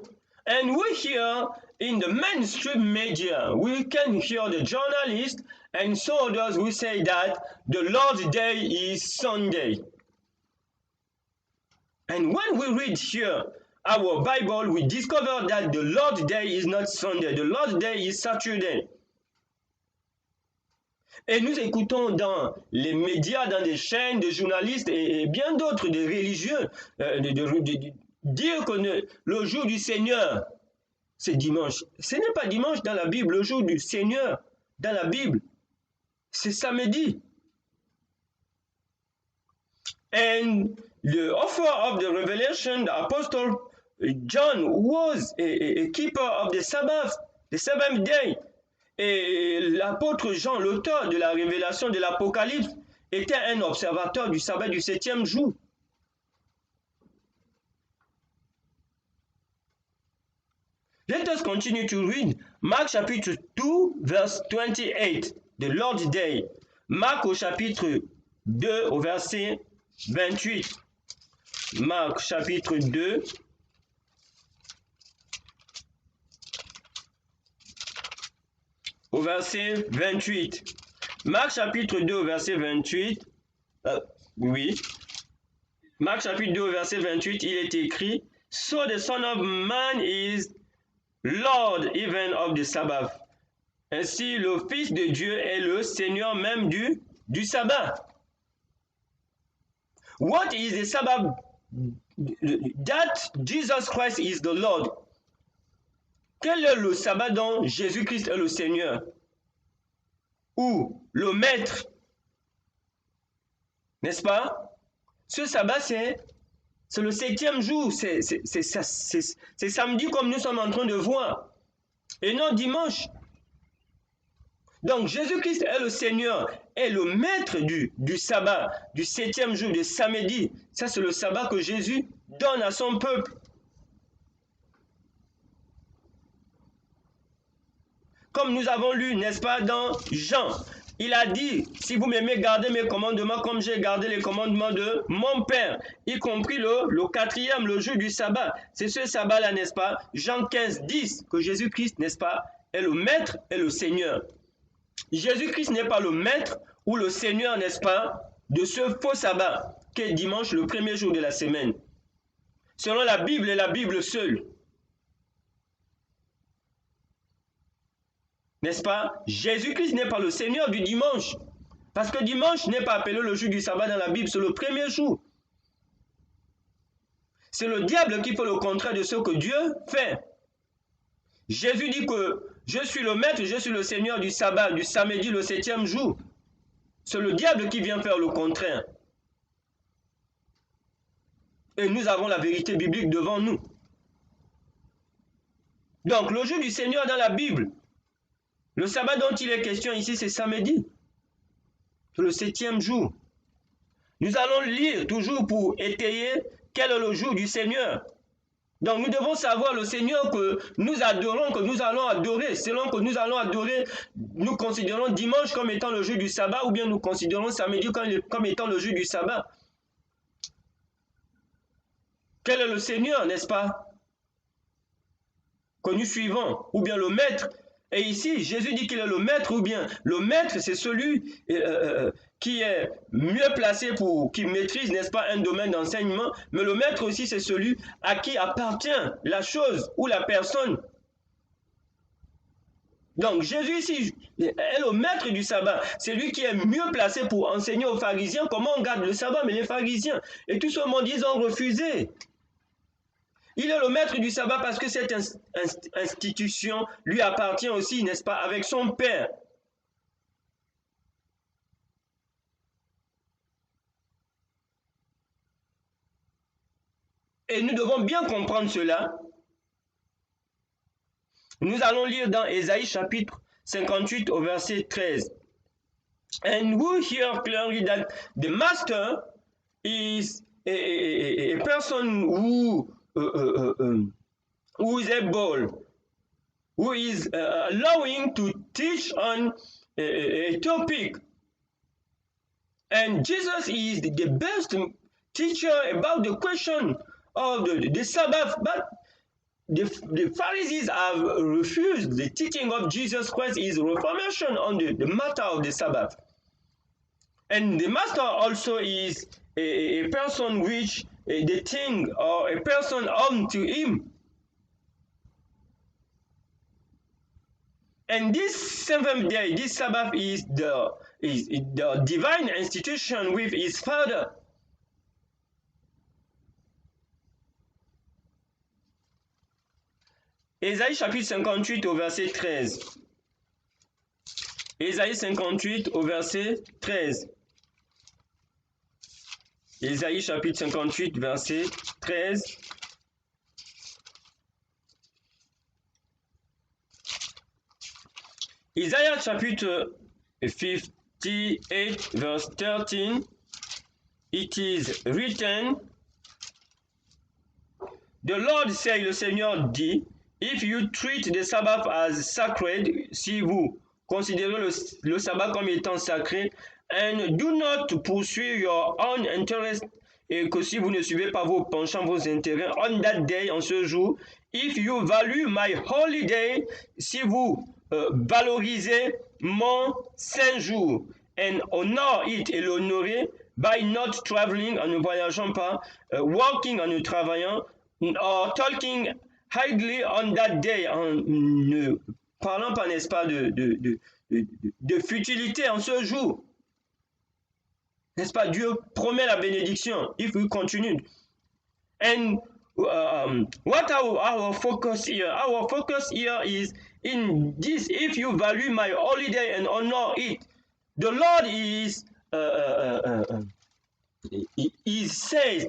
A: And we hear in the mainstream media, we can hear the journalists and so others who say that the Lord's day is Sunday. And when we read here our Bible, we discover that the Lord's Day is not Sunday. The Lord's Day is Saturday. Et nous écoutons dans les médias, dans des chaînes de journalistes et bien d'autres, de religieux, dire que le jour du Seigneur, c'est dimanche. Ce n'est pas dimanche dans la Bible. Le jour du Seigneur dans la Bible, c'est samedi. And the author of the Revelation, the Apostle John, was a keeper of the Sabbath, the seventh day. Et l'apôtre Jean, l'auteur de la révélation de l'Apocalypse, était un observateur du sabbat du septième jour. Let us continue to read Marc chapitre 2, verse 28, the Lord's Day. Marc au chapitre 2, au verset 28. Marc chapitre 2, au verset 28. Marc chapitre 2 au verset 28. Oui. Marc chapitre 2 au verset 28, il est écrit: So the Son of Man is Lord even of the Sabbath. Ainsi le Fils de Dieu est le Seigneur même du sabbat. What is the Sabbath? That Jesus Christ is the Lord. Quel est le sabbat dont Jésus-Christ est le Seigneur? Ou le Maître? N'est-ce pas? Ce sabbat, c'est le septième jour. C'est samedi comme nous sommes en train de voir. Et non dimanche. Donc Jésus-Christ est le Seigneur, est le Maître du sabbat, du septième jour, de samedi. Ça, c'est le sabbat que Jésus donne à son peuple. Comme nous avons lu, n'est-ce pas, dans Jean, il a dit, si vous m'aimez, gardez mes commandements comme j'ai gardé les commandements de mon Père, y compris le quatrième, le jour du sabbat. C'est ce sabbat-là, n'est-ce pas, Jean 15, 10, que Jésus-Christ, n'est-ce pas, est le Maître et le Seigneur. Jésus-Christ n'est pas le Maître ou le Seigneur, n'est-ce pas, de ce faux sabbat, qui est dimanche, le premier jour de la semaine. Selon la Bible et la Bible seule. N'est-ce pas? Jésus-Christ n'est pas le Seigneur du dimanche. Parce que dimanche n'est pas appelé le jour du sabbat dans la Bible, c'est le premier jour. C'est le diable qui fait le contraire de ce que Dieu fait. Jésus dit que je suis le Maître, je suis le Seigneur du sabbat, du samedi, le septième jour. C'est le diable qui vient faire le contraire. Et nous avons la vérité biblique devant nous. Donc, le jour du Seigneur dans la Bible, le sabbat dont il est question ici, c'est samedi. C'est le septième jour. Nous allons lire toujours pour étayer quel est le jour du Seigneur. Donc nous devons savoir le Seigneur que nous adorons, que nous allons adorer. Selon que nous allons adorer, nous considérons dimanche comme étant le jour du sabbat ou bien nous considérons samedi comme étant le jour du sabbat. Quel est le Seigneur, n'est-ce pas, que nous suivons, ou bien le Maître? Et ici, Jésus dit qu'il est le Maître, ou bien le Maître, c'est celui qui est mieux placé qui maîtrise, n'est-ce pas, un domaine d'enseignement. Mais le Maître aussi, c'est celui à qui appartient la chose ou la personne. Donc, Jésus ici est le Maître du sabbat. C'est lui qui est mieux placé pour enseigner aux pharisiens comment on garde le sabbat. Mais les pharisiens et tout ce monde, ils ont refusé. Il est le Maître du sabbat parce que cette institution lui appartient aussi, n'est-ce pas, avec son Père. Et nous devons bien comprendre cela. Nous allons lire dans Ésaïe chapitre 58 au verset 13. And we hear clearly that the master is a person who is able, who is allowing to teach on a topic. And Jesus is the best teacher about the question of the Sabbath, but the Pharisees have refused the teaching of Jesus Christ, his reformation on the matter of the Sabbath. And the master also is a person which the thing or a person unto him. And this seventh day, this Sabbath is the divine institution with his Father. Ésaïe chapitre 58 au verset 13. Ésaïe 58 au verset 13. Ésaïe chapitre 58 verset 13. Isaiah chapitre 58 verse 13. It is written, the Lord say, le Seigneur dit, if you treat the Sabbath as sacred, si vous considérez le sabbat comme étant sacré, and do not pursue your own interest, et que si vous ne suivez pas vos penchants, vos intérêts, on that day, en ce jour, if you value my holy day, si vous valorisez mon saint jour, and honor it, et l'honorer, by not traveling, en ne voyageant pas, working, en ne travaillant, or talking idly on that day, en ne parlant pas, n'est-ce pas, de futilité en ce jour. N'est-ce pas? Dieu promet la bénédiction if we continue. And what our focus here? Our focus here is in this. If you value my holiday and honor it, the Lord he says,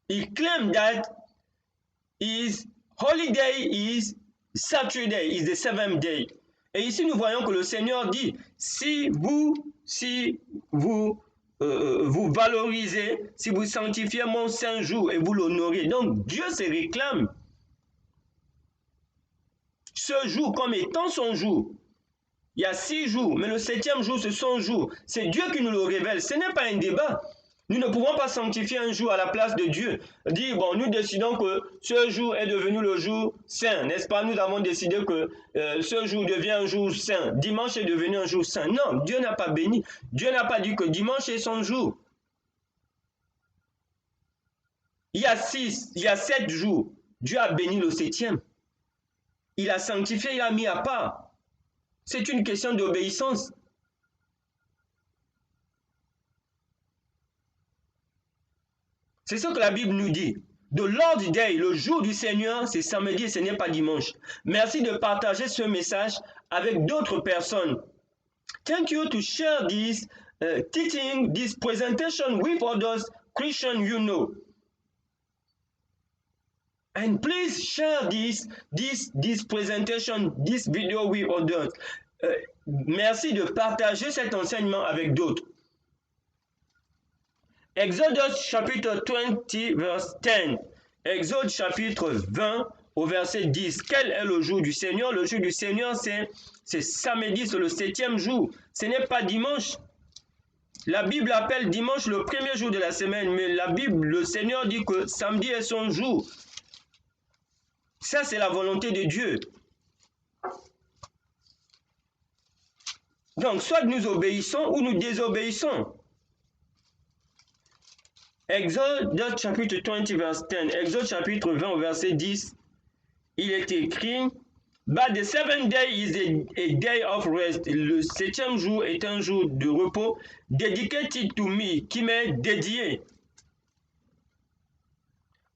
A: he claimed that his holiday is Saturday, is the seventh day. Et ici, nous voyons que le Seigneur dit, si vous valorisez, si vous sanctifiez mon saint jour et vous l'honorez, donc Dieu se réclame ce jour comme étant son jour. Il y a 6 jours, mais le 7e jour, c'est son jour. C'est Dieu qui nous le révèle. Ce n'est pas un débat. Nous ne pouvons pas sanctifier un jour à la place de Dieu. Dire, bon, nous décidons que ce jour est devenu le jour saint, n'est-ce pas? Nous avons décidé que ce jour devient un jour saint. Dimanche est devenu un jour saint. Non, Dieu n'a pas béni. Dieu n'a pas dit que dimanche est son jour. Il y a 7 jours. Dieu a béni le 7e. Il a sanctifié, il a mis à part. C'est une question d'obéissance. C'est ce que la Bible nous dit. The Lord's Day, le jour du Seigneur, c'est samedi et ce n'est pas dimanche. Merci de partager ce message avec d'autres personnes. Thank you to share this teaching, this presentation with others, Christians you know. And please share this presentation, this video with others. Merci de partager cet enseignement avec d'autres. Exode chapitre 20, verse 10. Exode chapitre 20 au verset 10. Quel est le jour du Seigneur? Le jour du Seigneur, c'est samedi, c'est le 7e jour. Ce n'est pas dimanche. La Bible appelle dimanche le premier jour de la semaine, mais la Bible, le Seigneur dit que samedi est son jour. Ça, c'est la volonté de Dieu. Donc, soit nous obéissons ou nous désobéissons. Exode chapitre 20, verse 10. Exode chapitre 20, au verset 10. Il est écrit, But the seventh day is a day of rest. Le 7e jour est un jour de repos, dedicated to me, qui m'est dédié.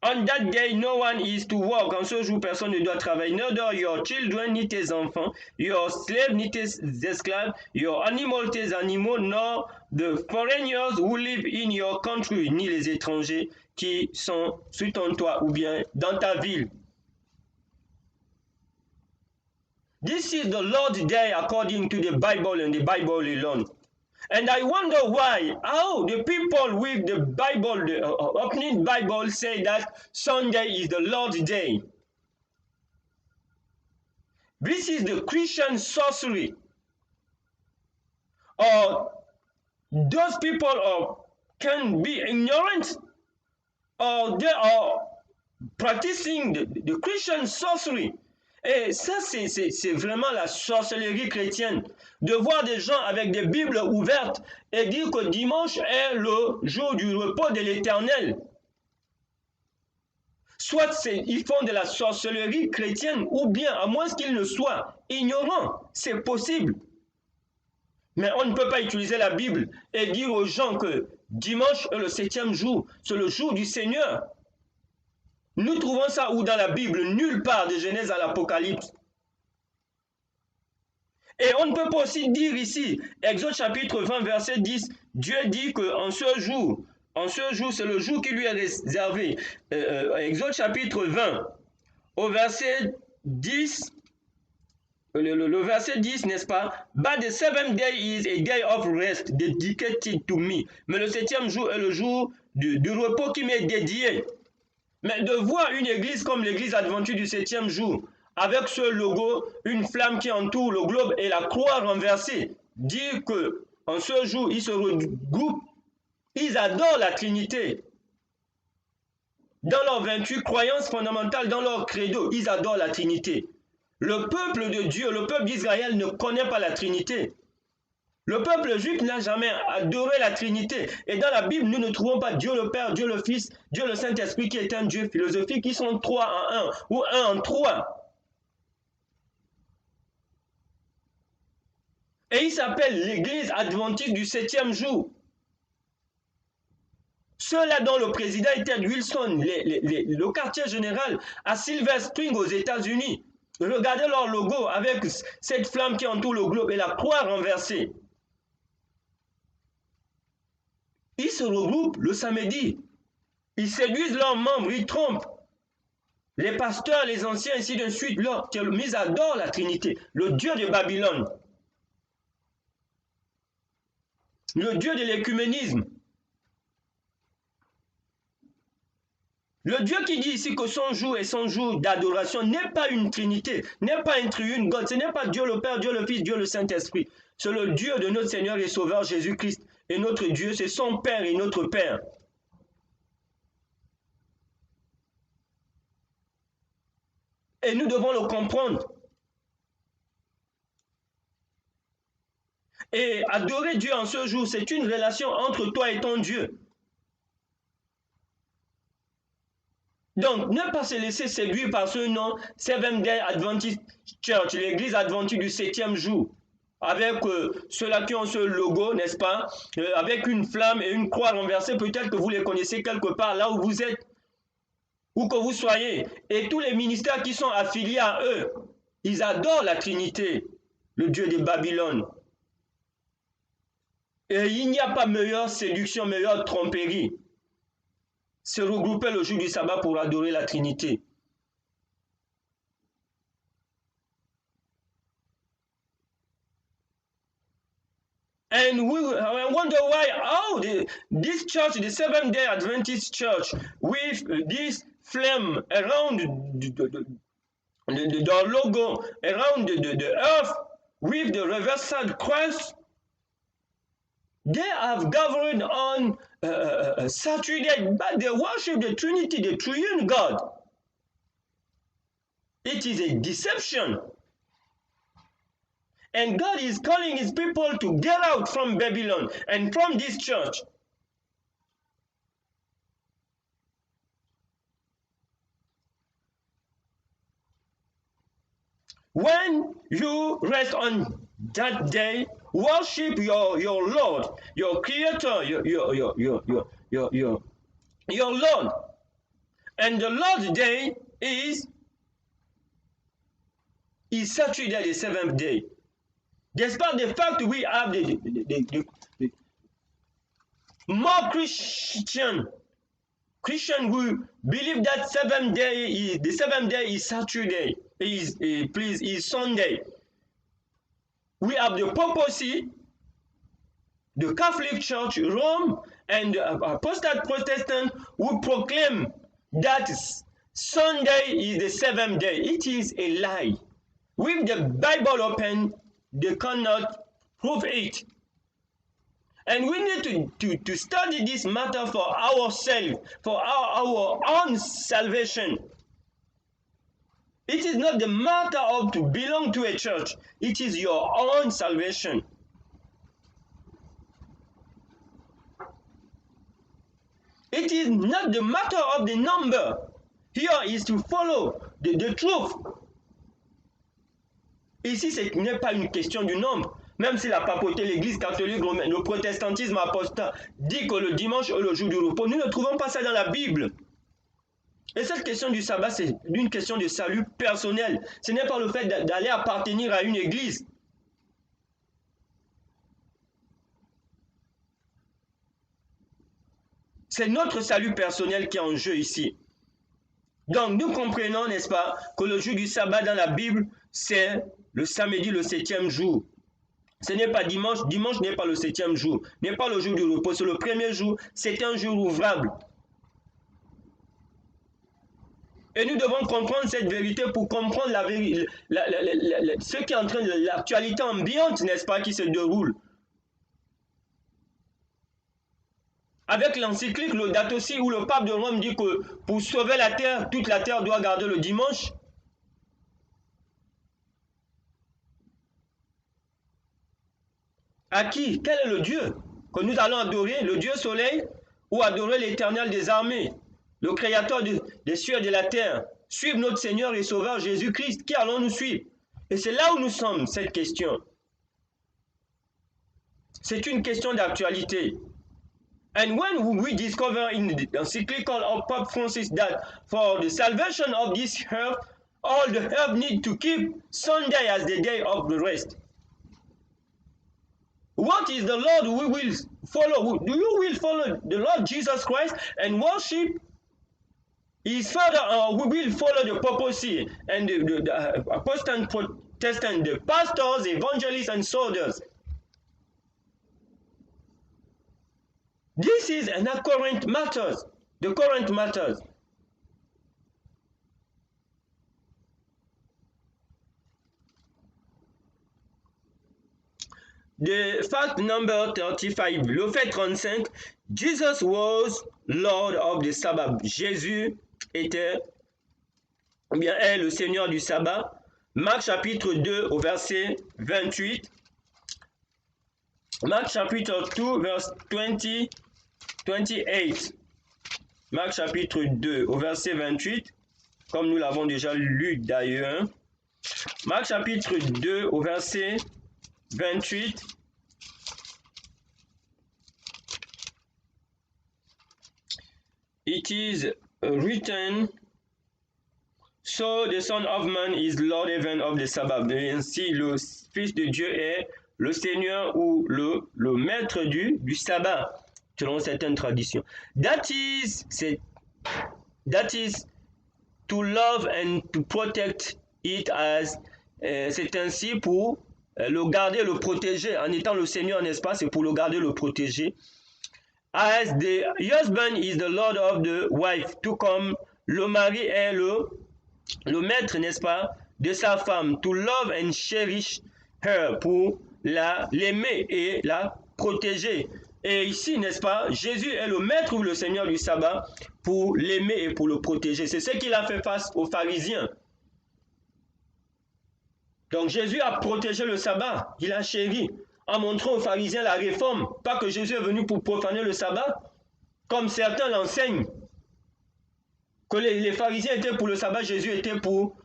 A: On that day, no one is to work. En ce jour, personne ne doit travailler. Neither your children, ni tes enfants, your slaves, ni tes esclaves, your animals, tes animaux, nor the foreigners who live in your country, ni les étrangers qui sont sur ton toit ou bien dans ta ville. This is the Lord's day according to the Bible and the Bible alone. And I wonder why, how the people with the Bible, the opening Bible say that Sunday is the Lord's day. This is the Christian sorcery. Or those people can be ignorant, or they are practicing the Christian sorcery. Et ça, c'est vraiment la sorcellerie chrétienne. De voir des gens avec des Bibles ouvertes et dire que dimanche est le jour du repos de l'Éternel. Soit ils font de la sorcellerie chrétienne, ou bien, à moins qu'ils ne soient ignorants, c'est possible. Mais on ne peut pas utiliser la Bible et dire aux gens que dimanche est le 7e jour, c'est le jour du Seigneur. Nous trouvons ça où dans la Bible? Nulle part, de Genèse à l'Apocalypse. Et on ne peut pas aussi dire ici, Exode chapitre 20, verset 10, Dieu dit qu'en ce jour, c'est le jour qui lui est réservé. Exode chapitre 20, au verset 10, le verset 10, n'est-ce pas? But the seventh day is a day of rest dedicated to me. Mais le 7e jour est le jour du repos qui m'est dédié. Mais de voir une église comme l'église adventiste du 7e jour, avec ce logo, une flamme qui entoure le globe et la croix renversée, dire que en ce jour, ils se regroupent, ils adorent la Trinité. Dans leurs 28 croyances fondamentales, dans leur credo, ils adorent la Trinité. Le peuple de Dieu, le peuple d'Israël ne connaît pas la Trinité. Le peuple juif n'a jamais adoré la Trinité. Et dans la Bible, nous ne trouvons pas Dieu le Père, Dieu le Fils, Dieu le Saint-Esprit qui est un Dieu philosophique, qui sont 3 en 1 ou 1 en 3. Et il s'appelle l'église adventiste du 7e jour. Ceux-là dont le président était Wilson, le quartier général à Silver Spring aux États-Unis. Regardez leur logo avec cette flamme qui entoure le globe et la croix renversée. Ils se regroupent le samedi. Ils séduisent leurs membres, ils trompent. Les pasteurs, les anciens, ainsi de suite, ils adorent la Trinité, le Dieu de Babylone, le Dieu de l'écuménisme. Le Dieu qui dit ici que son jour est son jour d'adoration n'est pas une trinité, n'est pas un triune God, ce n'est pas Dieu le Père, Dieu le Fils, Dieu le Saint-Esprit. C'est le Dieu de notre Seigneur et Sauveur Jésus-Christ. Et notre Dieu, c'est son Père et notre Père. Et nous devons le comprendre. Et adorer Dieu en ce jour, c'est une relation entre toi et ton Dieu. Donc, ne pas se laisser séduire par ce nom, Seventh-day Adventist Church, l'église adventiste du 7e jour, avec ceux-là qui ont ce logo, n'est-ce pas, avec une flamme et une croix renversée, peut-être que vous les connaissez quelque part, là où vous êtes, où que vous soyez, et tous les ministères qui sont affiliés à eux, ils adorent la Trinité, le Dieu de Babylone. Et il n'y a pas meilleure séduction, meilleure tromperie. Se regrouper le jour du sabbat pour adorer la Trinité. And we wonder why, this church, the Seventh-day Adventist church, with this flame around the logo, around the earth, with the reversal cross, they have gathered on Saturday, but they worship the Trinity, the triune God. It is a deception. And God is calling his people to get out from Babylon and from this church. When you rest on that day, worship your Lord, your Creator, your Lord. And the Lord's day is Saturday, the 7th day. Despite the fact we have the more Christian who believe that the 7th day is Saturday, is Sunday. We have the papacy, the Catholic Church, Rome, and the apostate Protestant who proclaim that Sunday is the 7th day. It is a lie. With the Bible open, they cannot prove it. And we need to study this matter for ourselves, for our own salvation. It is not the matter of to belong to a church. It is your own salvation. It is not the matter of the number. Here is to follow the truth. Ici, ce n'est pas une question du nombre. Même si la papauté, l'Église catholique romaine, le protestantisme apostat dit que le dimanche est le jour du repos, nous ne trouvons pas ça dans la Bible. Et cette question du sabbat, c'est une question de salut personnel. Ce n'est pas le fait d'aller appartenir à une église. C'est notre salut personnel qui est en jeu ici. Donc nous comprenons, n'est-ce pas, que le jour du sabbat dans la Bible, c'est le samedi, le 7e jour. Ce n'est pas dimanche, dimanche n'est pas le 7e jour, n'est pas le jour du repos, c'est le premier jour, c'est un jour ouvrable. Et nous devons comprendre cette vérité pour comprendre ce qui est en train de l'actualité ambiante, n'est-ce pas, qui se déroule. Avec l'encyclique Laudato Si, où le pape de Rome dit que pour sauver la terre, toute la terre doit garder le dimanche. À qui? Quel est le Dieu que nous allons adorer? Le Dieu soleil ou adorer l'Éternel des armées, le Créateur des cieux et de la terre? Suivre notre Seigneur et Sauveur Jésus-Christ. Qui allons-nous suivre? Et c'est là où nous sommes, cette question. C'est une question d'actualité. And when we discover in the encyclical of Pope Francis that for the salvation of this earth, all the earth need to keep Sunday as the day of the rest. What is the Lord we will follow? Do you will follow the Lord Jesus Christ and worship His Father, or we will follow the papacy and the apostle Protestant, the pastors, evangelists, and soldiers? This is an current matters, the current matters. The fact number 35, le fait 35, Jesus was Lord of the Sabbath. Jésus était, ou bien est le Seigneur du sabbat. Marc chapitre 2 au verset 28. Marc chapitre 2 verset 28. Marc chapitre 2 au verset 28, comme nous l'avons déjà lu d'ailleurs. Marc chapitre 2 au verset 28. It is written, so the Son of Man is Lord even of the Sabbath. Et ainsi le Fils de Dieu est le Seigneur ou le maître du sabbat, selon certaines traditions. That is to love and to protect it as, c'est ainsi pour le garder, le protéger, en étant le Seigneur, n'est-ce pas? C'est pour le garder, le protéger. As the husband is the Lord of the wife, tout comme le mari est le maître, n'est-ce pas, de sa femme. To love and cherish her, pour l'aimer et la protéger. Et ici, n'est-ce pas, Jésus est le maître ou le Seigneur du sabbat pour l'aimer et pour le protéger. C'est ce qu'il a fait face aux pharisiens. Donc Jésus a protégé le sabbat, il a chéri, en montrant aux pharisiens la réforme. Pas que Jésus est venu pour profaner le sabbat, comme certains l'enseignent. Que les pharisiens étaient pour le sabbat, Jésus était pour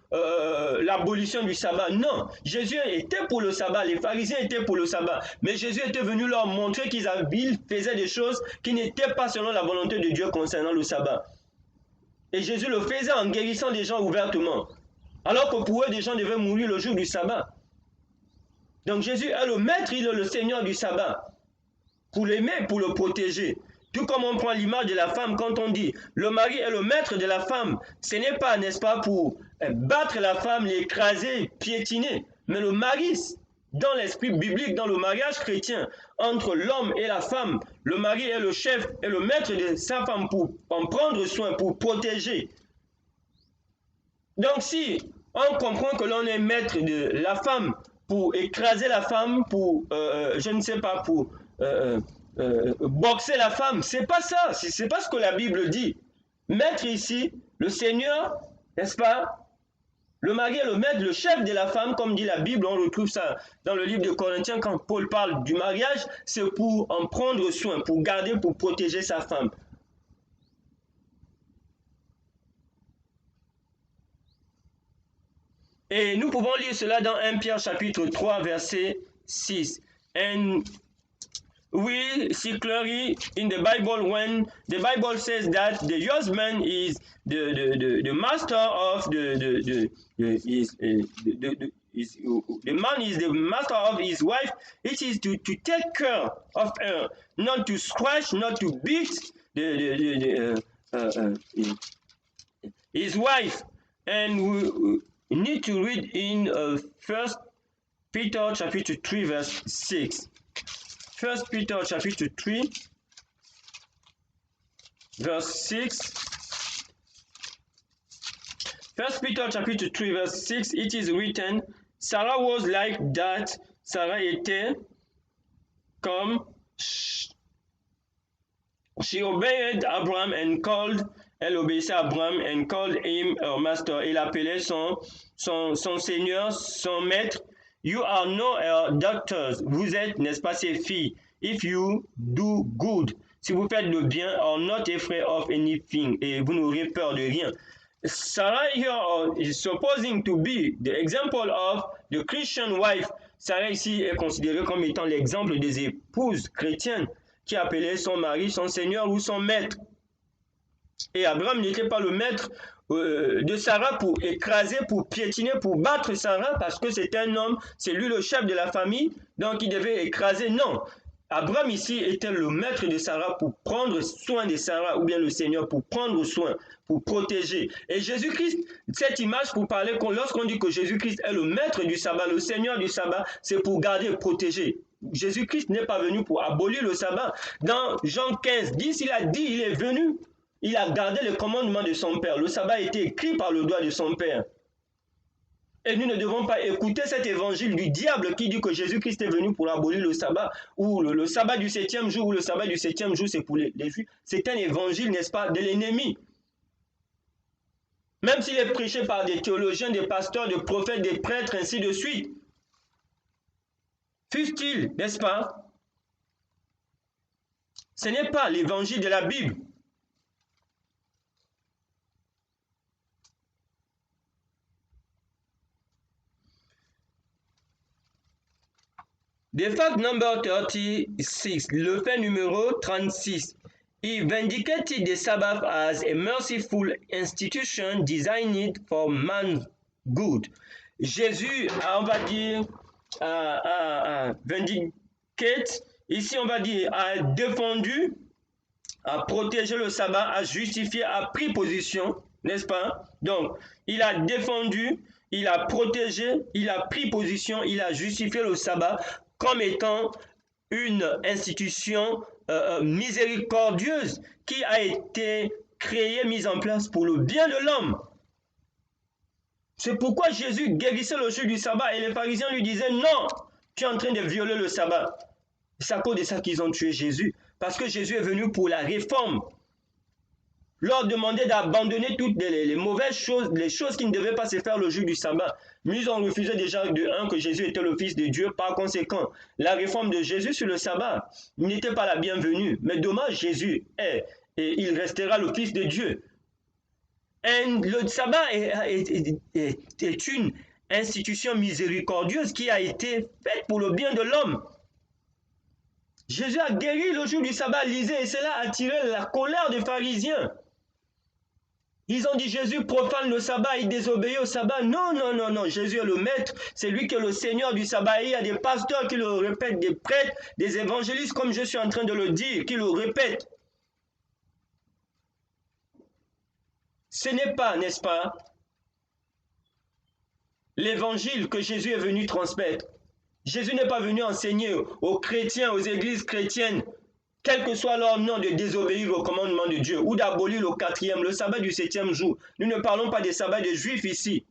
A: l'abolition du sabbat. Non, Jésus était pour le sabbat, les pharisiens étaient pour le sabbat. Mais Jésus était venu leur montrer qu'ils faisaient des choses qui n'étaient pas selon la volonté de Dieu concernant le sabbat. Et Jésus le faisait en guérissant des gens ouvertement. Alors que pour eux, des gens devaient mourir le jour du sabbat. Donc Jésus est le maître, il est le Seigneur du sabbat. Pour l'aimer, pour le protéger. Tout comme on prend l'image de la femme quand on dit le mari est le maître de la femme. Ce n'est pas, n'est-ce pas, pour battre la femme, l'écraser, piétiner. Mais le mari, dans l'esprit biblique, dans le mariage chrétien, entre l'homme et la femme, le mari est le chef et le maître de sa femme pour en prendre soin, pour protéger. Donc si on comprend que l'on est maître de la femme pour écraser la femme, pour, je ne sais pas, pour boxer la femme, c'est pas ça, c'est pas ce que la Bible dit. Maître ici, le Seigneur, n'est-ce pas? Le mari est le maître, le chef de la femme, comme dit la Bible, on retrouve ça dans le livre de Corinthiens, quand Paul parle du mariage, c'est pour en prendre soin, pour garder, pour protéger sa femme. Et nous pouvons lire cela dans 1 Pierre chapitre 3 verset 6. And we see clearly in the Bible when the Bible says that the husband is the master of the man is the master of his wife. It is to take care of her, not to scratch, not to beat his wife. And we need to read in 1 Peter chapter 3 verse 6. 1 Peter chapter 3 verse 6. 1 Peter chapter 3 verse 6, it is written, Sarah was like that. Sarah était comme she obeyed Abraham and called, elle obéissait à Abraham and called him her master. Elle appelait son seigneur, son maître. You are no her daughters. Vous êtes, n'est-ce pas, ses filles. If you do good. Si vous faites le bien, are not afraid of anything. Et vous n'aurez peur de rien. Sarah here is supposing to be the example of the Christian wife. Sarah ici est considérée comme étant l'exemple des épouses chrétiennes qui appelaient son mari, son seigneur ou son maître. Et Abraham n'était pas le maître de Sarah pour écraser, pour piétiner, pour battre Sarah parce que c'est un homme, c'est lui le chef de la famille, donc il devait écraser. Non, Abraham ici était le maître de Sarah pour prendre soin de Sarah, ou bien le Seigneur pour prendre soin, pour protéger. Et Jésus-Christ, cette image pour parler, lorsqu'on dit que Jésus-Christ est le maître du sabbat, le Seigneur du sabbat, c'est pour garder et protéger. Jésus-Christ n'est pas venu pour abolir le sabbat. Dans Jean 15, 10, il a dit, il est venu, il a gardé le commandement de son Père. Le sabbat a été écrit par le doigt de son Père. Et nous ne devons pas écouter cet évangile du diable qui dit que Jésus-Christ est venu pour abolir le sabbat, ou le sabbat du 7e jour, ou le sabbat du 7e jour, c'est pour les Juifs. C'est un évangile, n'est-ce pas, de l'ennemi. Même s'il est prêché par des théologiens, des pasteurs, des prophètes, des prêtres, ainsi de suite. Fût-il, n'est-ce pas? Ce n'est pas l'évangile de la Bible. The fact number 36, le fait numéro 36. He vindicated the Sabbath as a merciful institution designed for man's good. Jésus, on va dire, vindicate, ici on va dire, a défendu, a protégé le sabbat, a justifié, a pris position, n'est-ce pas? Donc, il a défendu, il a protégé, il a pris position, il a justifié le sabbat comme étant une institution miséricordieuse qui a été créée, mise en place pour le bien de l'homme. C'est pourquoi Jésus guérissait le jour du sabbat et les pharisiens lui disaient non, tu es en train de violer le sabbat. C'est à cause de ça qu'ils ont tué Jésus, parce que Jésus est venu pour la réforme. Leur demander d'abandonner toutes les mauvaises choses, les choses qui ne devaient pas se faire le jour du sabbat. Mais ils ont refusé déjà de un que Jésus était le Fils de Dieu. Par conséquent, la réforme de Jésus sur le sabbat n'était pas la bienvenue. Mais dommage, Jésus est, et il restera le Fils de Dieu. Et le sabbat est une institution miséricordieuse qui a été faite pour le bien de l'homme. Jésus a guéri le jour du sabbat, lisez, et cela a attiré la colère des pharisiens. Ils ont dit Jésus profane le sabbat, il désobéit au sabbat. Non, non, non, non, Jésus est le maître, c'est lui qui est le Seigneur du sabbat. Et il y a des pasteurs qui le répètent, des prêtres, des évangélistes, comme je suis en train de le dire, qui le répètent. Ce n'est pas, n'est-ce pas, l'évangile que Jésus est venu transmettre. Jésus n'est pas venu enseigner aux chrétiens, aux églises chrétiennes, quel que soit leur nom, de désobéir au commandement de Dieu ou d'abolir le 4e, le sabbat du 7e jour. Nous ne parlons pas des sabbats des Juifs ici.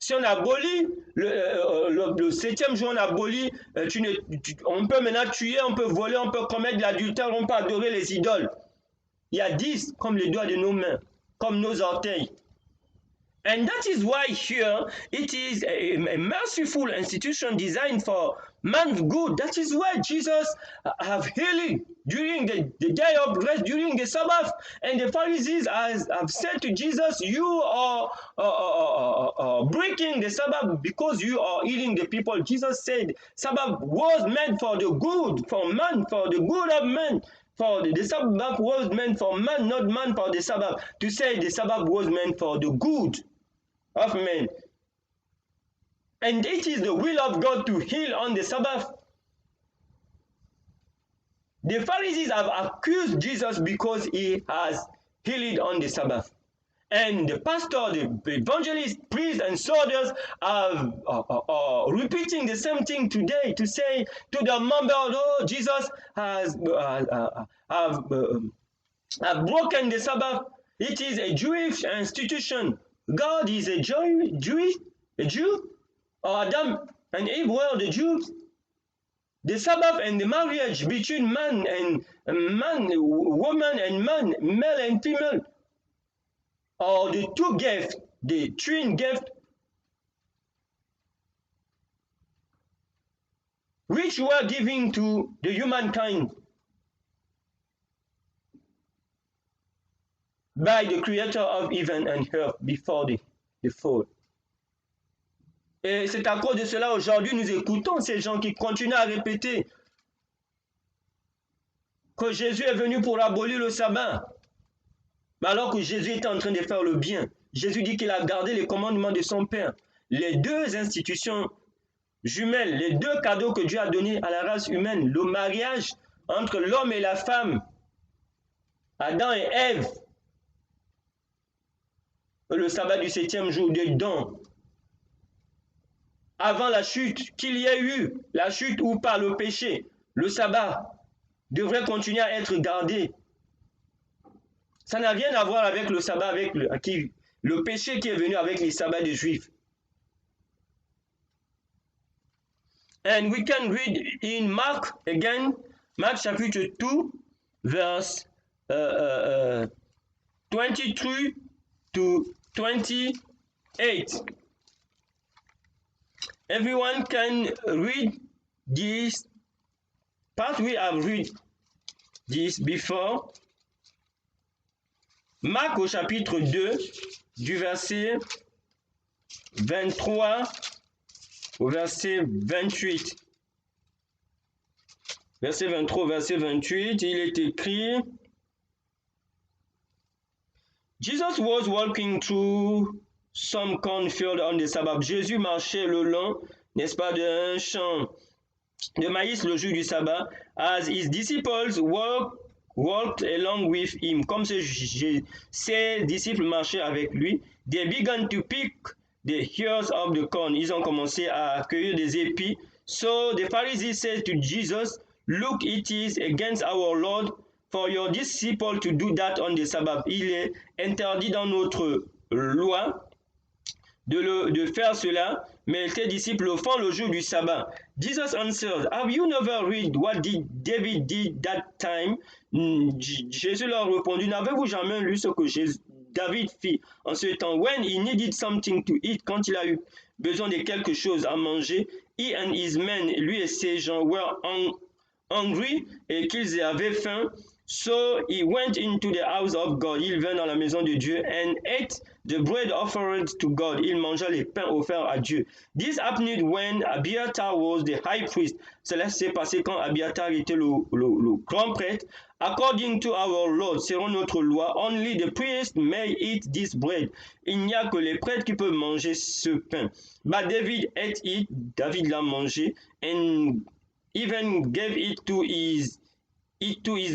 A: Si on abolit le 7e jour, on abolit, on peut maintenant tuer, on peut voler, on peut commettre de l'adultère, on peut adorer les idoles. Il y a 10 comme les doigts de nos mains, comme nos orteils. And that is why here it is a merciful institution designed for man's good. That is why Jesus have healing during the day of rest, during the Sabbath. And the Pharisees have said to Jesus, you are breaking the Sabbath because you are healing the people. Jesus said, Sabbath was meant for the good, for man, for the good of man. For the Sabbath was meant for man, not man for the Sabbath. To say the Sabbath was meant for the good of men. And it is the will of God to heal on the Sabbath. The Pharisees have accused Jesus because he has healed on the Sabbath. And the pastor, the evangelist, priest, and soldiers are repeating the same thing today to say to the members, oh, Jesus has broken the Sabbath. It is a Jewish institution. God is a Jew, or Adam and Eve were the Jews. The Sabbath and the marriage between man and man, woman and man, male and female, or the two gifts, the twin gift, which were given to the humankind by the creator of heaven and earth before the fall. Et c'est à cause de cela aujourd'hui nous écoutons ces gens qui continuent à répéter que Jésus est venu pour abolir le sabbat, alors que Jésus est en train de faire le bien. Jésus dit qu'il a gardé les commandements de son Père. Les deux institutions jumelles, les deux cadeaux que Dieu a donnés à la race humaine, le mariage entre l'homme et la femme, Adam et Ève, le sabbat du 7e jour de don. Avant la chute, qu'il y ait eu la chute ou par le péché, le sabbat devrait continuer à être gardé. Ça n'a rien à voir avec le sabbat, avec le péché qui est venu avec les sabbats des Juifs. And we can read in Mark again, Mark chapitre 2, verse 23 to 28. Everyone can read this part. We have read this before. Marc au chapitre 2, du verset 23 au verset 28. Verset 23 au verset 28, il est écrit: Jesus was walking through some cornfield on the Sabbath. Jésus marchait le long, n'est-ce pas, d'un champ de maïs le jour du sabbat. As his disciples walked along with him. Comme ses disciples marchaient avec lui, they began to pick the ears of the corn. Ils ont commencé à cueillir des épis. So the Pharisees said to Jesus, look, it is against our Lord for your disciples to do that on the Sabbath. Il est interdit dans notre loi de faire cela, mais tes disciples le font le jour du sabbat. Jesus answered, have you never read what David did that time? Jésus leur répondit, n'avez-vous jamais lu ce que David fit en ce temps? When he needed something to eat, quand il a eu besoin de quelque chose à manger, he and his men, lui et ses gens, were hungry, et qu'ils avaient faim. So he went into the house of God. Il vint dans la maison de Dieu and ate the bread offered to God. Il mangea les pains offerts à Dieu. This happened when Abiathar was the high priest. Cela s'est passé quand Abiathar était le grand prêtre. According to our Lord, selon notre loi, only the priest may eat this bread. Il n'y a que les prêtres qui peuvent manger ce pain. But David ate it. David l'a mangé and even gave it to his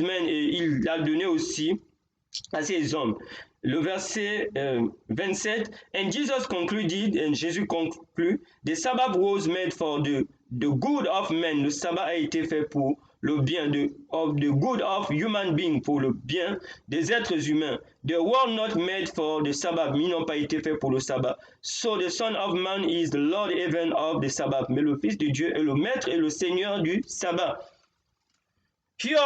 A: men, et il l'a donné aussi à ses hommes. Le verset 27, and Jesus concluded, and Jésus conclut, the Sabbath was made for the good of men. Le sabbat a été fait pour le bien, of the good of human beings, pour le bien des êtres humains. They were not made for the Sabbath, mais ils n'ont pas été faits pour le sabbat. So the Son of Man is the Lord even of the Sabbath. Mais le Fils de Dieu est le Maître et le Seigneur du sabbat. Here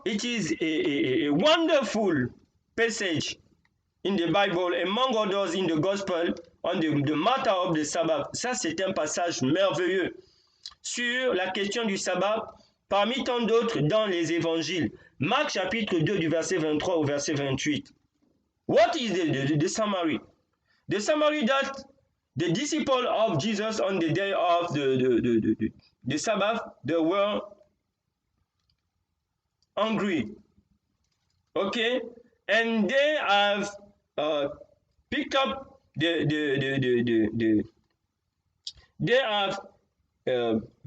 A: it is a wonderful passage in the Bible, among others in the Gospel on the matter of the Sabbath. Ça, c'est un passage merveilleux sur la question du sabbat, parmi tant d'autres dans les évangiles. Marc chapitre 2 du verset 23 au verset 28. What is the summary? The summary that the disciples of Jesus on the day of the Sabbath, they were hungry. Okay? And they have picked up they have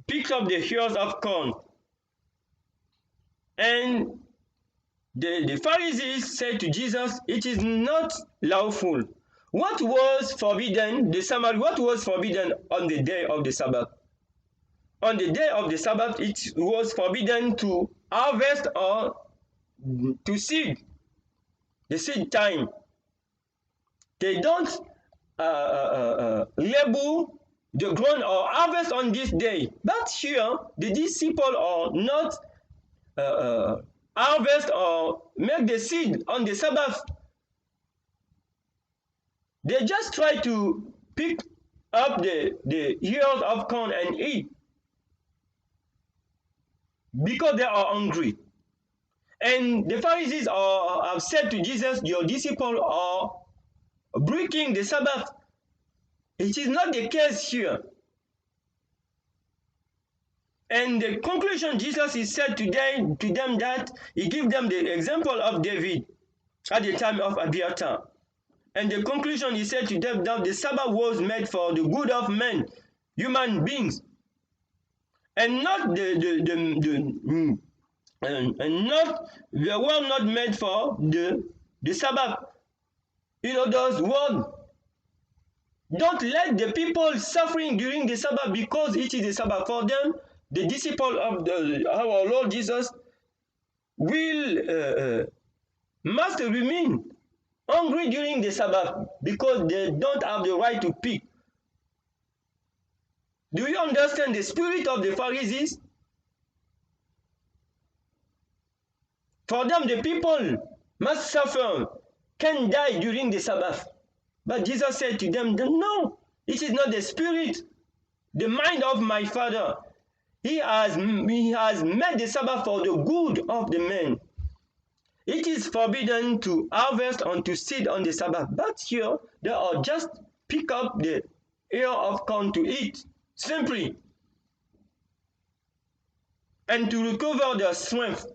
A: picked up the ears of corn. And the Pharisees said to Jesus, it is not lawful. What was forbidden, the summary, what was forbidden on the day of the Sabbath? On the day of the Sabbath, it was forbidden to harvest or to seed. The seed time. They don't label the ground or harvest on this day. But here, the disciples are not harvest or make the seed on the Sabbath. They just try to pick up the ears of corn and eat because they are hungry. And the Pharisees have said to Jesus, your disciples are breaking the Sabbath. It is not the case here. And the conclusion, Jesus is said to them that he gives them the example of David at the time of Abiathar. And the conclusion, he said to them that the Sabbath was made for the good of men, human beings, and not they were not made for the Sabbath. In other words, don't let the people suffering during the Sabbath because it is the Sabbath for them. The disciple of our Lord Jesus must remain hungry during the Sabbath because they don't have the right to pick. Do you understand the spirit of the Pharisees? For them, the people must suffer, can die during the Sabbath. But Jesus said to them, no, it is not the spirit, the mind of my Father. He has made the Sabbath for the good of the men. It is forbidden to harvest and to seed on the Sabbath. But here, they are just pick up the ear of corn to eat, simply. And to recover their strength.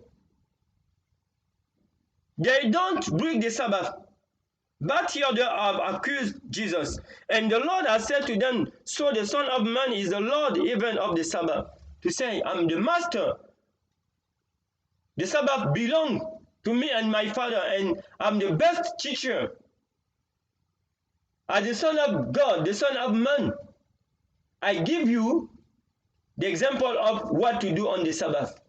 A: They don't break the Sabbath. But here they have accused Jesus. And the Lord has said to them, so the Son of Man is the Lord even of the Sabbath. To say, I'm the master. The Sabbath belongs to me and my Father, and I'm the best teacher. As the Son of God, the Son of Man, I give you the example of what to do on the Sabbath.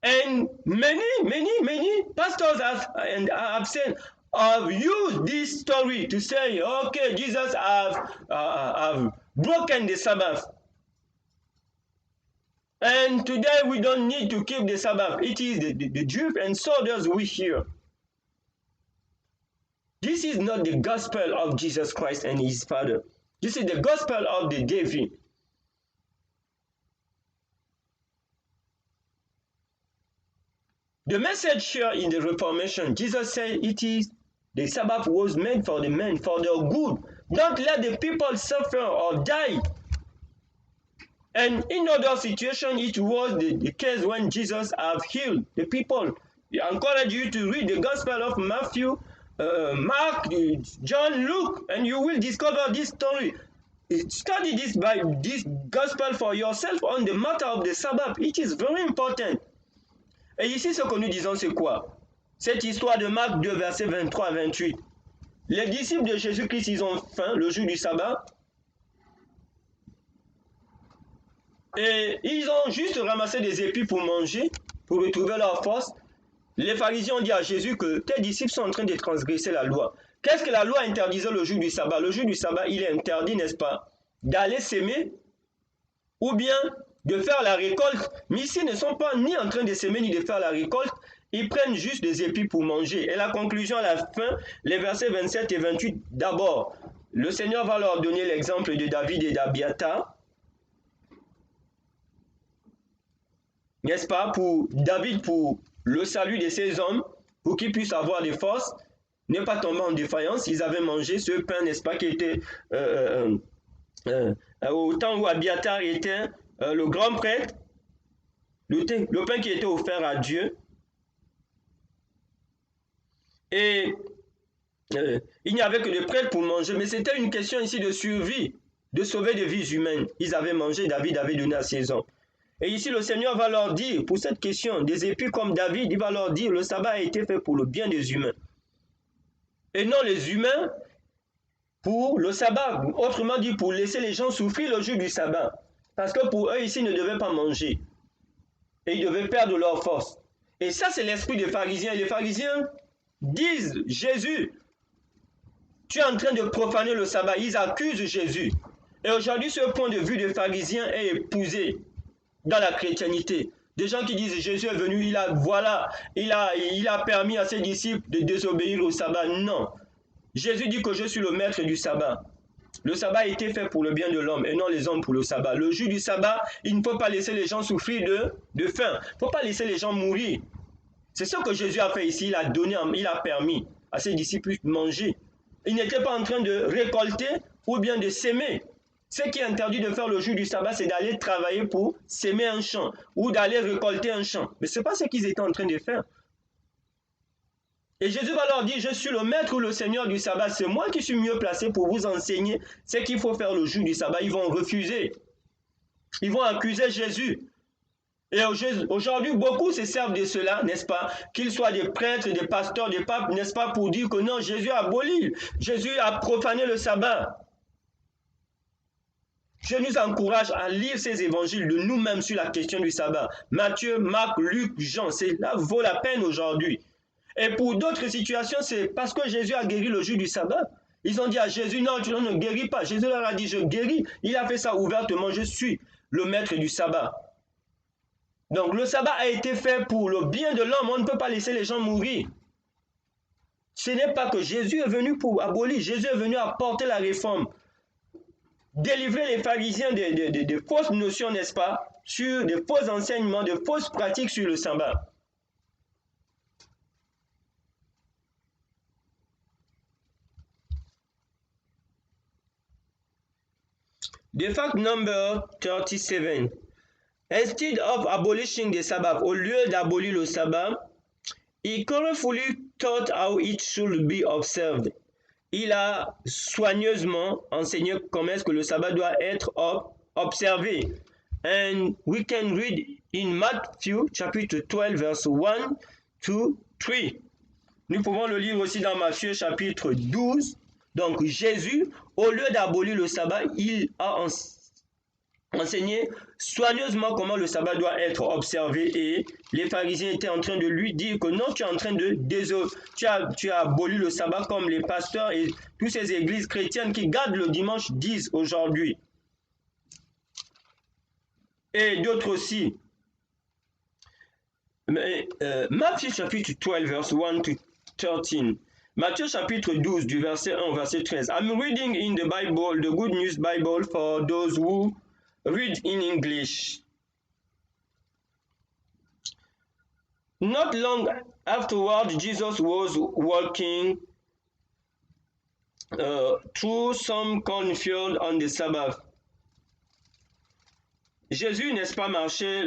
A: And many pastors have said, I've used this story to say, okay, Jesus have broken the Sabbath. And today we don't need to keep the Sabbath. It is the Jews and soldiers we hear. This is not the gospel of Jesus Christ and his Father. This is the gospel of the devil. The message here in the Reformation, Jesus said it is the Sabbath was made for the men, for their good. Don't let the people suffer or die. And in other situations, it was the case when Jesus have healed the people. I encourage you to read the Gospel of Matthew, Mark, John, Luke, and you will discover this story. Study this Gospel for yourself on the matter of the Sabbath. It is very important. Et ici, ce que nous disons, c'est quoi? Cette histoire de Marc 2, versets 23 à 28. Les disciples de Jésus-Christ, ils ont faim le jour du sabbat. Et ils ont juste ramassé des épis pour manger, pour retrouver leur force. Les pharisiens ont dit à Jésus que tes disciples sont en train de transgresser la loi. Qu'est-ce que la loi interdisait le jour du sabbat? Le jour du sabbat, il est interdit, n'est-ce pas, d'aller s'aimer ou bien de faire la récolte. Mais ici, ils ne sont pas ni en train de s'aimer ni de faire la récolte. Ils prennent juste des épis pour manger. Et la conclusion à la fin, les versets 27 et 28, d'abord, le Seigneur va leur donner l'exemple de David et d'Abiathar. N'est-ce pas, pour David, pour le salut de ses hommes, pour qu'ils puissent avoir des forces, ne pas tomber en défaillance. Ils avaient mangé ce pain, n'est-ce pas, qui était au temps où Abiathar était le grand prêtre, le pain qui était offert à Dieu. Et il n'y avait que des prêtres pour manger, mais c'était une question ici de survie, de sauver des vies humaines. Ils avaient mangé, David avait donné à ses hommes. Et ici, le Seigneur va leur dire, pour cette question, des épis comme David, il va leur dire, le sabbat a été fait pour le bien des humains. Et non les humains pour le sabbat. Autrement dit, pour laisser les gens souffrir le jour du sabbat. Parce que pour eux, ici, ils ne devaient pas manger. Et ils devaient perdre leur force. Et ça, c'est l'esprit des pharisiens. Et les pharisiens disent, Jésus, tu es en train de profaner le sabbat. Ils accusent Jésus. Et aujourd'hui, ce point de vue des pharisiens est épousé dans la chrétienté. Des gens qui disent Jésus est venu, il a permis à ses disciples de désobéir au sabbat. Non. Jésus dit que je suis le maître du sabbat. Le sabbat a été fait pour le bien de l'homme et non les hommes pour le sabbat. Le jour du sabbat, il ne faut pas laisser les gens souffrir de faim. Il ne faut pas laisser les gens mourir. C'est ce que Jésus a fait ici. Il a permis à ses disciples de manger. Il n'était pas en train de récolter ou bien de s'aimer. Ce qui est interdit de faire le jour du sabbat, c'est d'aller travailler pour s'aimer un champ ou d'aller récolter un champ. Mais ce n'est pas ce qu'ils étaient en train de faire. Et Jésus va leur dire, je suis le maître ou le Seigneur du sabbat. C'est moi qui suis mieux placé pour vous enseigner ce qu'il faut faire le jour du sabbat. Ils vont refuser. Ils vont accuser Jésus. Et aujourd'hui, beaucoup se servent de cela, n'est-ce pas? Qu'ils soient des prêtres, des pasteurs, des papes, n'est-ce pas? Pour dire que non, Jésus a aboli. Jésus a profané le sabbat. Je nous encourage à lire ces évangiles de nous-mêmes sur la question du sabbat. Matthieu, Marc, Luc, Jean, cela vaut la peine aujourd'hui. Et pour d'autres situations, c'est parce que Jésus a guéri le jour du sabbat. Ils ont dit à Jésus, non, tu ne guéris pas. Jésus leur a dit, je guéris. Il a fait ça ouvertement, je suis le maître du sabbat. Donc le sabbat a été fait pour le bien de l'homme. On ne peut pas laisser les gens mourir. Ce n'est pas que Jésus est venu pour abolir. Jésus est venu apporter la réforme. Délivrer les pharisiens de fausses notions, n'est-ce pas, sur de faux enseignements, de fausses pratiques sur le sabbat. The fact number 37. Instead of abolishing the Sabbath, au lieu d'abolir le sabbat, he carefully taught how it should be observed. Il a soigneusement enseigné comment est-ce que le sabbat doit être observé. And we can read in Matthew chapitre 12 verse 1 to 3. Nous pouvons le lire aussi dans Matthieu chapitre 12. Donc Jésus, au lieu d'abolir le sabbat, il a enseigné soigneusement comment le sabbat doit être observé, et les pharisiens étaient en train de lui dire que non, tu es en train de tu as aboli le sabbat comme les pasteurs et toutes ces églises chrétiennes qui gardent le dimanche disent aujourd'hui. Et d'autres aussi. Matthieu chapitre 12 verse 1 to 13. Matthieu chapitre 12 du verset 1 au verset 13. I'm reading in the Bible, the Good News Bible for those who read in English. Not long afterward, Jesus was walking through some cornfield on the Sabbath. Jésus, n'est-ce pas, marchait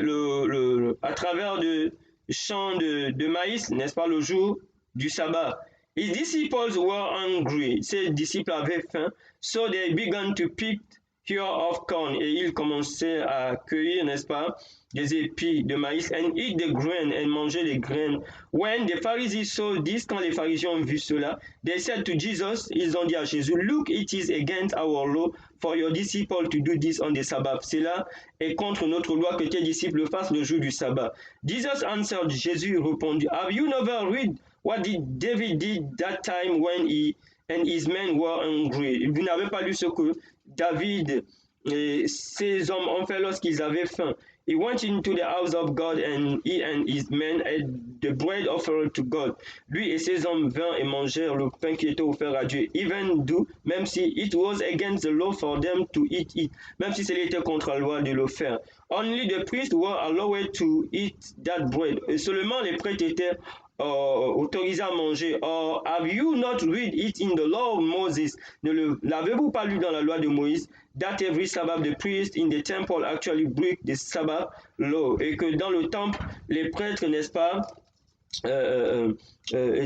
A: à travers des champs de maïs, n'est-ce pas, le jour du sabbat. His disciples were hungry. Ses disciples avaient faim. So they began to pick here of corn. Et ils commençaient à cueillir, n'est-ce pas, des épis de maïs, and eat the grain, and manger les graines. When the Pharisees saw this, quand les pharisiens ont vu cela, they said to Jesus, ils ont dit à Jésus, look, it is against our law for your disciples to do this on the Sabbath. Cela est contre notre loi que tes disciples fassent le jour du sabbat. Jesus answered, Jésus répondit, have you never read what did David did that time when he and his men were hungry? Vous n'avez pas lu ce que David et ses hommes ont fait lorsqu'ils avaient faim. he went into the house of God, and he and his men ate the bread offered to God. Lui et ses hommes vinrent et mangèrent le pain qui était offert à Dieu. Even though, même si it was against the law for them to eat it, même si c'était contre la loi de le faire. Only the priests were allowed to eat that bread. Et seulement les prêtres étaient autorisés à manger. Or, have you not read it in the law of Moses? Ne l'avez-vous pas lu dans la loi de Moïse? That every Sabbath the priest in the temple actually break the Sabbath law. Et que dans le temple, les prêtres, n'est-ce pas,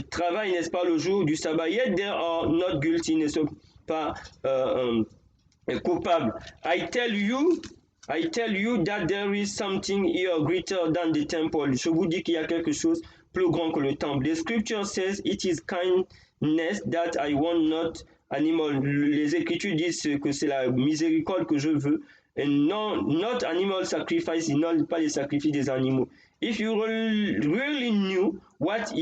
A: travaillent, n'est-ce pas, le jour du sabbat. Yet they are not guilty, ne sont pas coupables. I tell you that there is something here greater than the temple. Je vous dis qu'il y a quelque chose plus grand que le temple. The scripture says it is kindness that I want, not animal. Les Écritures disent que c'est la miséricorde que je veux, et non, not animal sacrifice, non pas les sacrifices des animaux. If you really knew what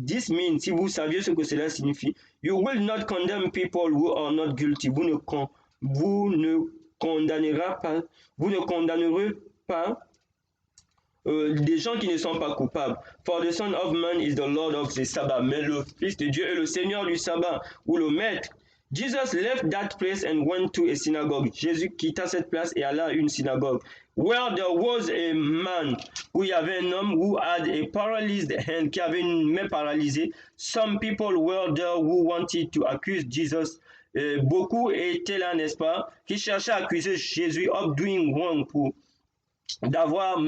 A: this means, si vous saviez ce que cela signifie, you will not condemn people who are not guilty. Vous ne condamnerez pas des gens qui ne sont pas coupables. For the Son of Man is the Lord of the Sabbath. Mais le Fils de Dieu est le Seigneur du sabbat, ou le Maître. Jesus left that place and went to a synagogue. Jésus quitta cette place et alla à une synagogue. Where there was a man, où il y avait un homme who had a paralyzed hand, qui avait une main paralysée. Some people were there who wanted to accuse Jesus. Beaucoup étaient là, n'est-ce pas, qui cherchaient à accuser Jésus of doing wrong, pour d'avoir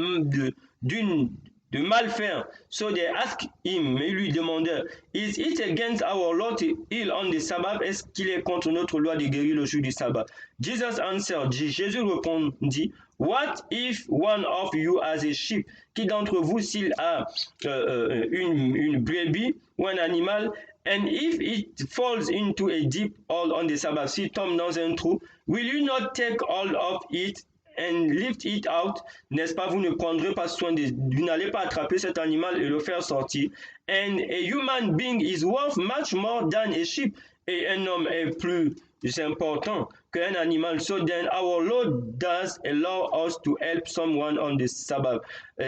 A: de mal faire. So they asked him, mais lui demandèrent, is it against our law to heal on the Sabbath? Est-ce qu'il est contre notre loi de guérir le jour du sabbat? Jesus answered, Jésus répondit, what if one of you has a sheep? Qui d'entre vous, s'il a une brebis ou un animal, and if it falls into a deep hole on the Sabbath, s'il tombe dans un trou, will you not take hold of it and lift it out? N'est-ce pas, vous ne prendrez pas soin vous n'allez pas attraper cet animal et le faire sortir. And a human being is worth much more than a sheep. Et un homme est plus important qu'un animal. So then our Lord does allow us to help someone on the Sabbath.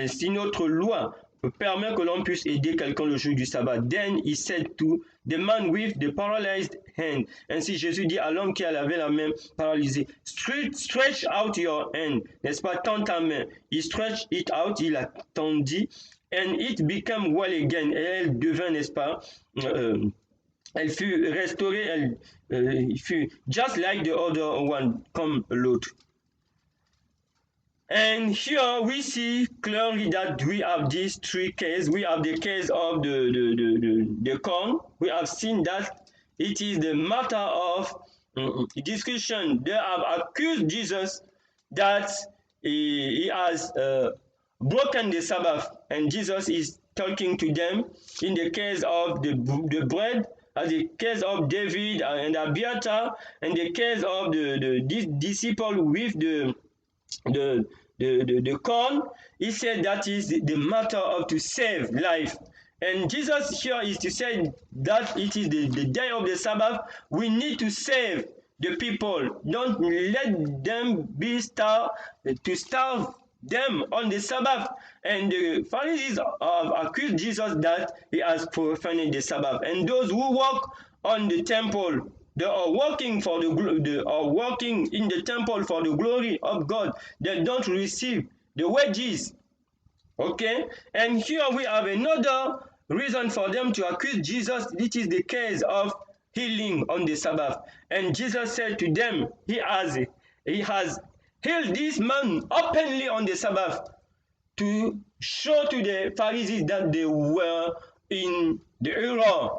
A: Si notre loi permet que l'on puisse aider quelqu'un le jour du sabbat. Then he said to the man with the paralyzed hand. Ainsi Jésus dit à l'homme qui avait la main paralysée, stretch out your hand. N'est-ce pas, tends ta main. He stretched it out, il a tendu, and it became well again. Et elle devint, n'est-ce pas, elle fut restaurée, elle fut just like the other one, comme l'autre. And here we see clearly that we have these three cases. We have the case of the corn. We have seen that it is the matter of discussion. They have accused Jesus that he has broken the Sabbath, and Jesus is talking to them. In the case of the bread, as the case of David and Abiathar, and the case of the disciple with the corn, he said that is the matter of to save life. And Jesus here is to say that it is the day of the Sabbath. We need to save the people. Don't let them be starve them on the Sabbath. And the Pharisees have accused Jesus that he has profaned the Sabbath. And those who work on the temple, they are working working in the temple for the glory of God. They don't receive the wages. Okay? And here we have another reason for them to accuse Jesus. It is the case of healing on the Sabbath. And Jesus said to them, he has healed this man openly on the Sabbath, to show to the Pharisees that they were in the error,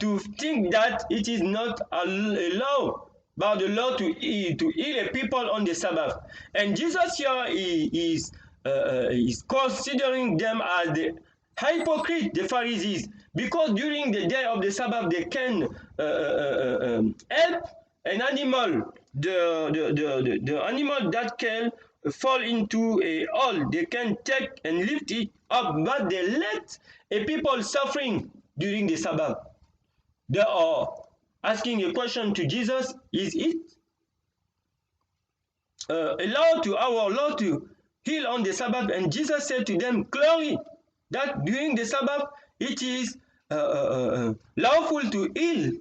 A: to think that it is not a law, but the law to heal a people on the Sabbath. And Jesus here is considering them as the hypocrite, the Pharisees, because during the day of the Sabbath they can help an animal, the animal that can fall into a hole. They can take and lift it up, but they let a people suffering during the Sabbath. They are asking a question to Jesus: is it allowed to our law to heal on the Sabbath. And Jesus said to them clearly that during the Sabbath it is lawful to heal.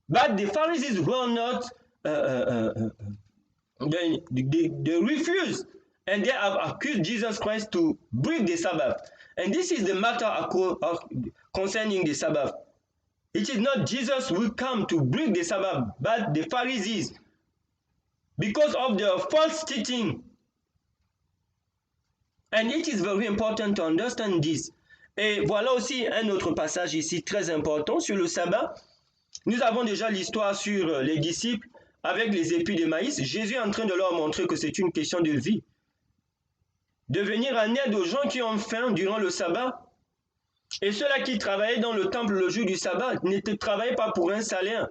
A: But the Pharisees were not, they refused, and they have accused Jesus Christ to break the Sabbath. And this is the matter concerning the Sabbath. It is not Jesus who come to break the Sabbath, but the Pharisees, because of their false teaching. And it is very important to understand this. Et voilà aussi un autre passage ici très important sur le sabbat. Nous avons déjà l'histoire sur les disciples avec les épis de maïs. Jésus est en train de leur montrer que c'est une question de vie. De venir en aide aux gens qui ont faim durant le sabbat. Et ceux-là qui travaillaient dans le temple le jour du sabbat ne travaillaient pas pour un salaire.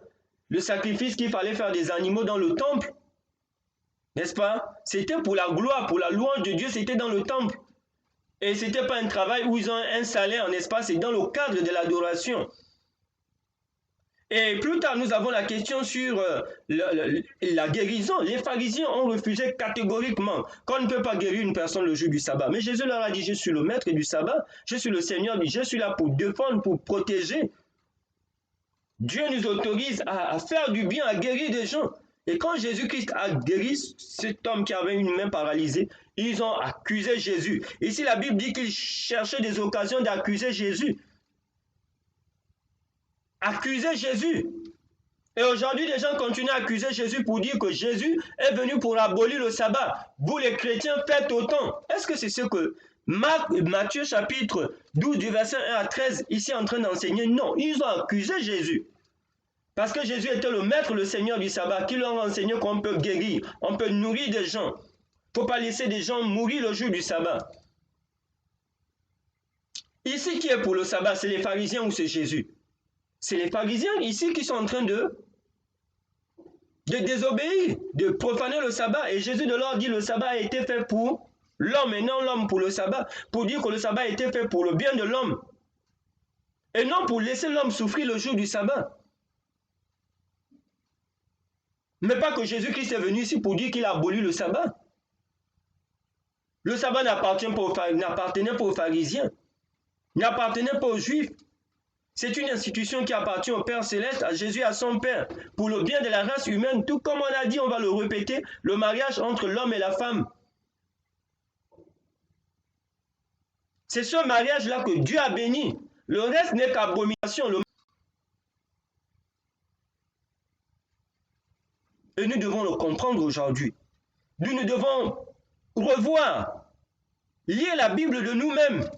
A: Le sacrifice qu'il fallait faire des animaux dans le temple, n'est-ce pas? C'était pour la gloire, pour la louange de Dieu, c'était dans le temple. Et ce n'était pas un travail où ils ont un salaire, n'est-ce pas? C'est dans le cadre de l'adoration. Et plus tard, nous avons la question sur la guérison. Les pharisiens ont refusé catégoriquement qu'on ne peut pas guérir une personne le jour du sabbat. Mais Jésus leur a dit, je suis le maître du sabbat, je suis le Seigneur, je suis là pour défendre, pour protéger. Dieu nous autorise à faire du bien, à guérir des gens. Et quand Jésus-Christ a guéri cet homme qui avait une main paralysée, ils ont accusé Jésus. Ici, la Bible dit qu'ils cherchaient des occasions d'accuser Jésus. Accuser Jésus. Et aujourd'hui, les gens continuent à accuser Jésus pour dire que Jésus est venu pour abolir le sabbat. Vous, les chrétiens, faites autant. Est-ce que c'est ce que Matthieu chapitre 12 du verset 1 à 13 ici est en train d'enseigner? Non, ils ont accusé Jésus. Parce que Jésus était le maître, le Seigneur du sabbat, qui leur a enseigné qu'on peut guérir, on peut nourrir des gens. Il ne faut pas laisser des gens mourir le jour du sabbat. Ici, qui est pour le sabbat? C'est les pharisiens ou c'est Jésus? C'est les pharisiens ici qui sont en train de désobéir, de profaner le sabbat. Et Jésus de leur dit le sabbat a été fait pour l'homme et non l'homme pour le sabbat. Pour dire que le sabbat a été fait pour le bien de l'homme. Et non pour laisser l'homme souffrir le jour du sabbat. Mais pas que Jésus-Christ est venu ici pour dire qu'il a aboli le sabbat. Le sabbat n'appartenait pas aux pharisiens, n'appartenait pas aux juifs. C'est une institution qui appartient au Père Céleste, à Jésus et à son Père, pour le bien de la race humaine. Tout comme on a dit, on va le répéter, le mariage entre l'homme et la femme. C'est ce mariage-là que Dieu a béni. Le reste n'est qu'abomination. Et nous devons le comprendre aujourd'hui. Nous devons revoir, lire la Bible de nous-mêmes.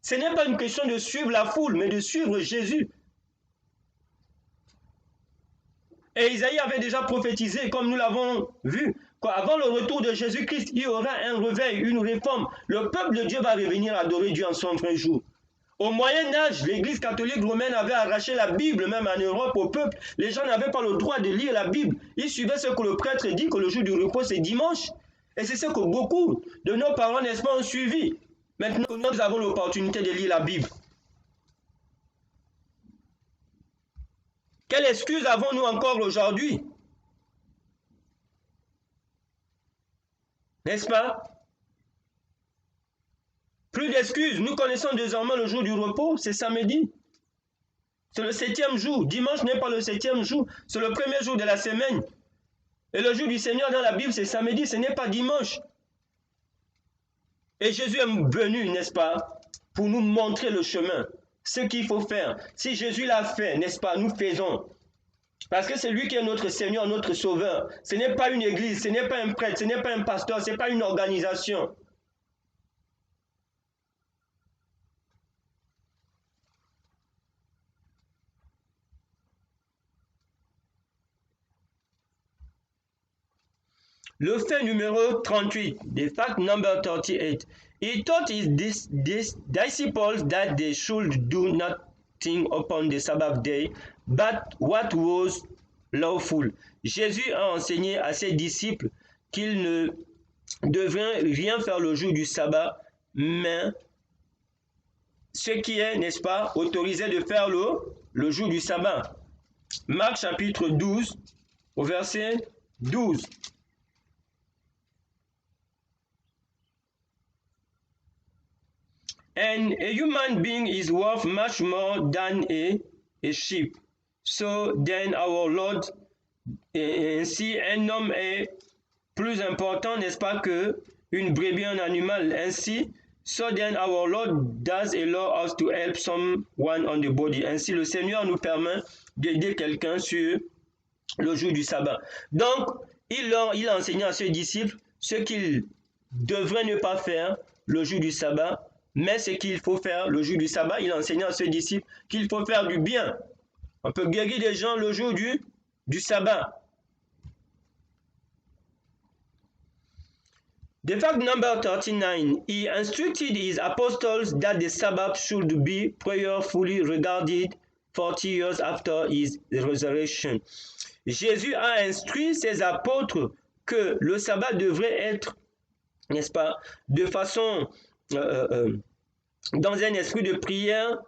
A: Ce n'est pas une question de suivre la foule, mais de suivre Jésus. Et Isaïe avait déjà prophétisé, comme nous l'avons vu, qu'avant le retour de Jésus-Christ, il y aura un réveil, une réforme. Le peuple de Dieu va revenir adorer Dieu en son vrai jour. Au Moyen-Âge, l'Église catholique romaine avait arraché la Bible, même en Europe, au peuple. Les gens n'avaient pas le droit de lire la Bible. Ils suivaient ce que le prêtre dit, que le jour du repos, c'est dimanche. Et c'est ce que beaucoup de nos parents, n'est-ce pas, ont suivi. Maintenant que nous avons l'opportunité de lire la Bible. Quelle excuse avons-nous encore aujourd'hui? N'est-ce pas? Plus d'excuses. Nous connaissons désormais le jour du repos, c'est samedi. C'est le 7e jour. Dimanche n'est pas le 7e jour. C'est le premier jour de la semaine. Et le jour du Seigneur dans la Bible, c'est samedi, ce n'est pas dimanche. Et Jésus est venu, n'est-ce pas, pour nous montrer le chemin, ce qu'il faut faire. Si Jésus l'a fait, n'est-ce pas, nous faisons. Parce que c'est lui qui est notre Seigneur, notre Sauveur. Ce n'est pas une église, ce n'est pas un prêtre, ce n'est pas un pasteur, ce n'est pas une organisation. Le fait numéro 38, the fact number 38. He taught his disciples that they should do nothing upon the Sabbath day, but what was lawful. Jésus a enseigné à ses disciples qu'ils ne devraient rien faire le jour du sabbat, mais ce qui est, n'est-ce pas, autorisé de faire le jour du sabbat. Marc chapitre 12, au verset 12. And a human being is worth much more than a sheep. So then our Lord, ainsi un homme est plus important, n'est-ce pas, que une brebis, un animal. Ainsi, so then our Lord does allow us to help someone on the body. Ainsi, le Seigneur nous permet d'aider quelqu'un sur le jour du sabbat. Donc, il a enseigné à ses disciples ce qu'ils devraient ne pas faire le jour du sabbat, mais ce qu'il faut faire le jour du sabbat. Il a enseigné à ses disciples qu'il faut faire du bien. On peut guérir des gens le jour du sabbat. The fact number 39, he instructed his apostles that the Sabbath should be prayerfully regarded 40 years after his resurrection. Jésus a instruit ses apôtres que le sabbat devrait être, n'est-ce pas, de façon, dans un esprit de prière,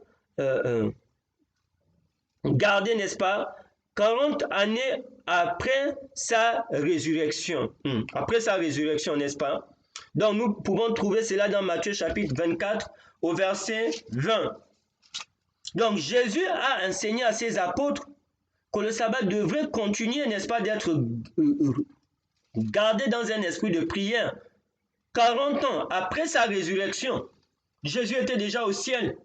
A: gardé, n'est-ce pas, 40 années après sa résurrection. Après sa résurrection, n'est-ce pas? Donc, nous pouvons trouver cela dans Matthieu chapitre 24 au verset 20. Donc, Jésus a enseigné à ses apôtres que le sabbat devrait continuer, n'est-ce pas, d'être gardé dans un esprit de prière. 40 ans après sa résurrection, Jésus était déjà au ciel.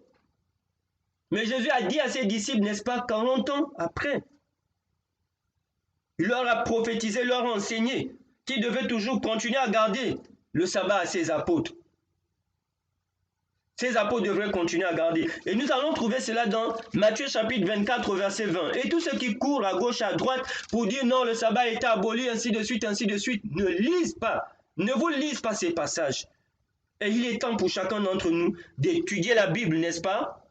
A: Mais Jésus a dit à ses disciples, n'est-ce pas, 40 ans après, il leur a prophétisé, leur a enseigné qu'il devait toujours continuer à garder le sabbat à ses apôtres. Ces apôtres devraient continuer à garder. Et nous allons trouver cela dans Matthieu chapitre 24 verset 20. Et tous ceux qui courent à gauche, à droite pour dire non, le sabbat a été aboli, ainsi de suite, ne lisent pas. Ne vous lisez pas ces passages. Et il est temps pour chacun d'entre nous d'étudier la Bible, n'est-ce pas?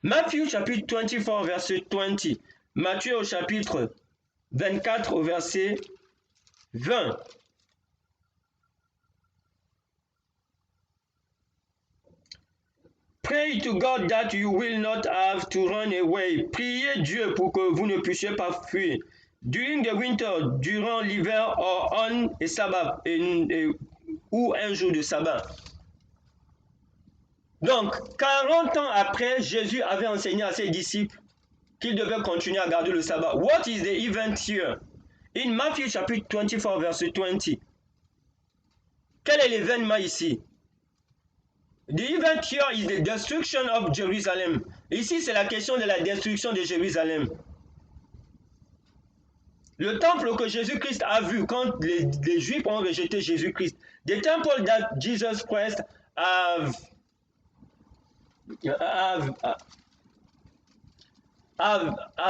A: Matthieu chapitre 24 verset 20. Matthieu au chapitre 24 au verset 20. Pray to God that you will not have to run away. Priez Dieu pour que vous ne puissiez pas fuir. During the winter, durant l'hiver, or on a Sabbath, ou un jour de sabbat. Donc, 40 ans après, Jésus avait enseigné à ses disciples qu'ils devaient continuer à garder le sabbat. What is the event here? In Matthew chapitre 24, verset 20. Quel est l'événement ici? The event here is the destruction of Jerusalem. Ici, c'est la question de la destruction de Jérusalem. Le temple que Jésus-Christ a vu quand les Juifs ont rejeté Jésus-Christ. The temple that Jesus Christ have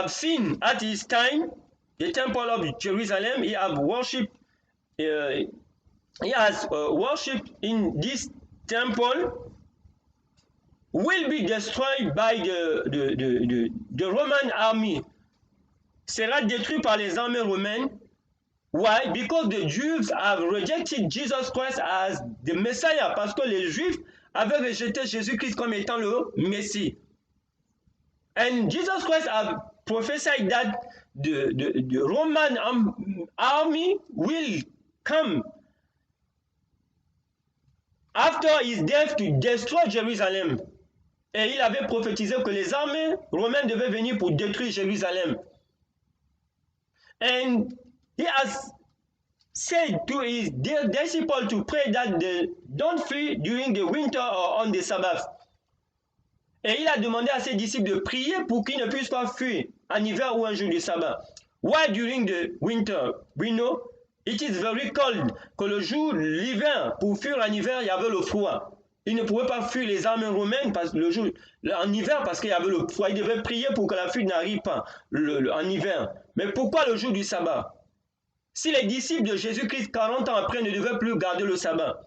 A: seen at his time, the temple of Jerusalem, he has worshipped in this temple, will be destroyed by the Roman army. Sera détruit par les armées romaines. Why? Because the Jews have rejected Jesus Christ as the Messiah. Parce que les Juifs avaient rejeté Jésus-Christ comme étant le Messie. And Jesus Christ have prophesied that the Roman army will come after his death to destroy Jerusalem. Et il avait prophétisé que les armées romaines devaient venir pour détruire Jérusalem. And he has said to his disciples to pray that they don't flee during the winter or on the Sabbath. Et il a demandé à ses disciples de prier pour qu'ils ne puissent pas fuir en hiver ou un jour de sabbat. Why during the winter? We know it is very cold. Que le jour, l'hiver, pour fuir en hiver, il y avait le froid. Il ne pouvait pas fuir les armées romaines en hiver parce qu'il y avait le froid. Il devait prier pour que la fuite n'arrive pas en hiver. Mais pourquoi le jour du sabbat? Si les disciples de Jésus-Christ, 40 ans après, ne devaient plus garder le sabbat.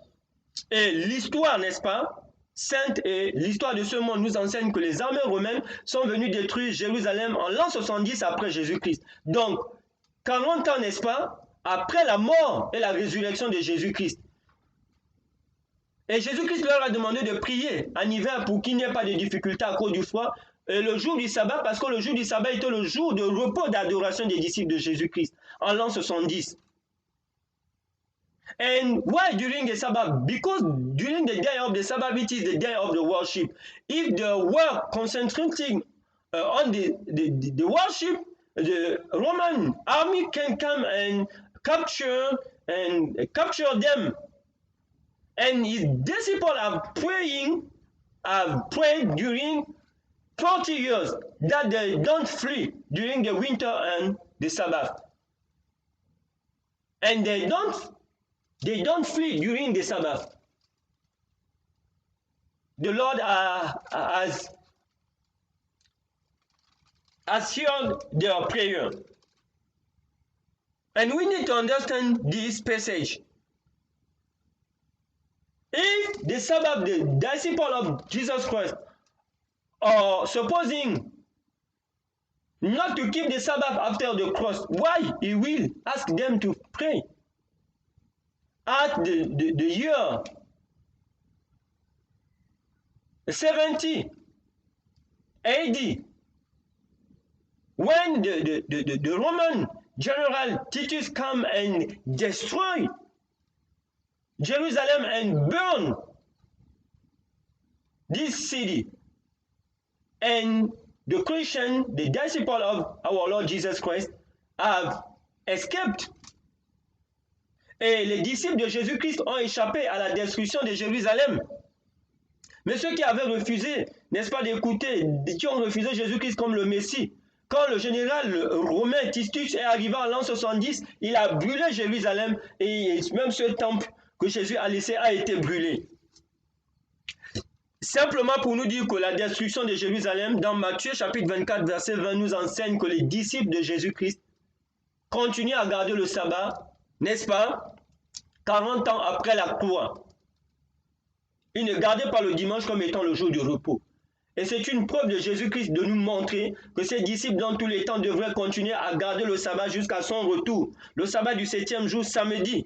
A: Et l'histoire, n'est-ce pas, sainte et l'histoire de ce monde nous enseigne que les armées romaines sont venues détruire Jérusalem en l'an 70 après Jésus-Christ. Donc, 40 ans, n'est-ce pas, après la mort et la résurrection de Jésus-Christ. Et Jésus-Christ leur a demandé de prier en hiver pour qu'il n'y ait pas de difficultés à cause du froid. Et le jour du sabbat, parce que le jour du sabbat était le jour de repos d'adoration des disciples de Jésus-Christ, en l'an 70. And why during the Sabbath? Because during the day of the Sabbath, it is the day of the worship. If they were concentrating on the worship, the Roman army can come and capture them. And his disciples are prayed during 40 years that they don't flee during the winter and the Sabbath. And they don't flee during the Sabbath. The Lord has heard their prayer. And we need to understand this passage. If the Sabbath, the disciple of Jesus Christ, are supposing not to keep the Sabbath after the cross, why he will ask them to pray at the year 70 AD, when the Roman general Titus come and destroy Jerusalem and burn this city, and the Christian, the disciple of our Lord Jesus Christ, have escaped. Et les disciples de Jésus-Christ ont échappé à la destruction de Jérusalem. Mais ceux qui avaient refusé, n'est-ce pas, d'écouter, qui ont refusé Jésus-Christ comme le Messie, quand le général romain Titus est arrivé en l'an 70, il a brûlé Jérusalem et même ce temple que Jésus a laissé a été brûlé. Simplement pour nous dire que la destruction de Jérusalem, dans Matthieu chapitre 24, verset 20, nous enseigne que les disciples de Jésus-Christ continuent à garder le sabbat, n'est-ce pas, 40 ans après la croix. Ils ne gardaient pas le dimanche comme étant le jour du repos. Et c'est une preuve de Jésus-Christ de nous montrer que ses disciples dans tous les temps devraient continuer à garder le sabbat jusqu'à son retour. Le sabbat du 7e jour, samedi.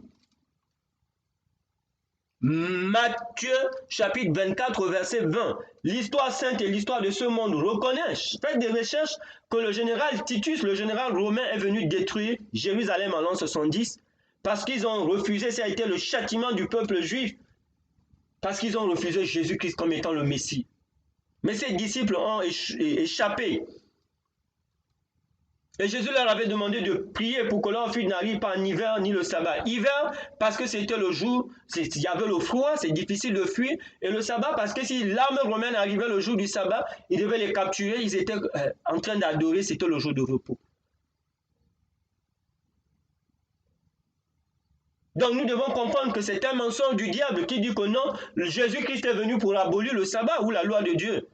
A: Matthieu chapitre 24 verset 20. L'histoire sainte et l'histoire de ce monde reconnaissent, faites des recherches, que le général Titus, le général romain, est venu détruire Jérusalem en l'an 70 parce qu'ils ont refusé, ça a été le châtiment du peuple juif, parce qu'ils ont refusé Jésus-Christ comme étant le Messie. Mais ses disciples ont échappé. Et Jésus leur avait demandé de prier pour que leur fille n'arrive pas en hiver ni le sabbat. Hiver, parce que c'était le jour, il y avait le froid, c'est difficile de fuir. Et le sabbat, parce que si l'armée romaine arrivait le jour du sabbat, ils devaient les capturer, ils étaient en train d'adorer, c'était le jour de repos. Donc nous devons comprendre que c'est un mensonge du diable qui dit que non, Jésus-Christ est venu pour abolir le sabbat ou la loi de Dieu.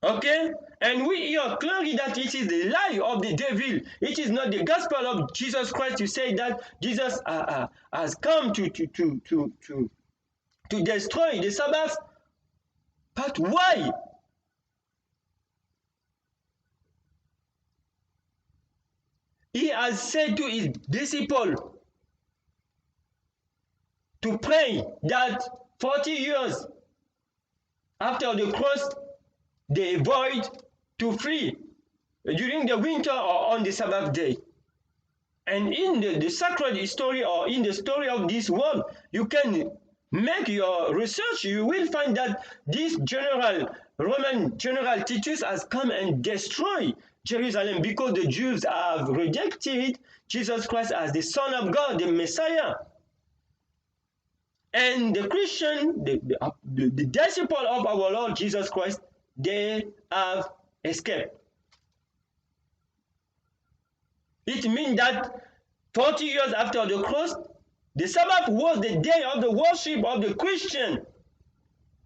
A: Okay? And we hear clearly that it is the lie of the devil. It is not the gospel of Jesus Christ to say that Jesus has come to destroy the Sabbath. But why? He has said to his disciples to pray that 40 years after the cross, they avoid to flee during the winter or on the Sabbath day. And in the sacred story or in the story of this world, you can make your research. You will find that this Roman general Titus has come and destroyed Jerusalem because the Jews have rejected Jesus Christ as the Son of God, the Messiah. And the Christian, the disciple of our Lord Jesus Christ, they have escaped. It means that 40 years after the cross, the Sabbath was the day of the worship of the Christian.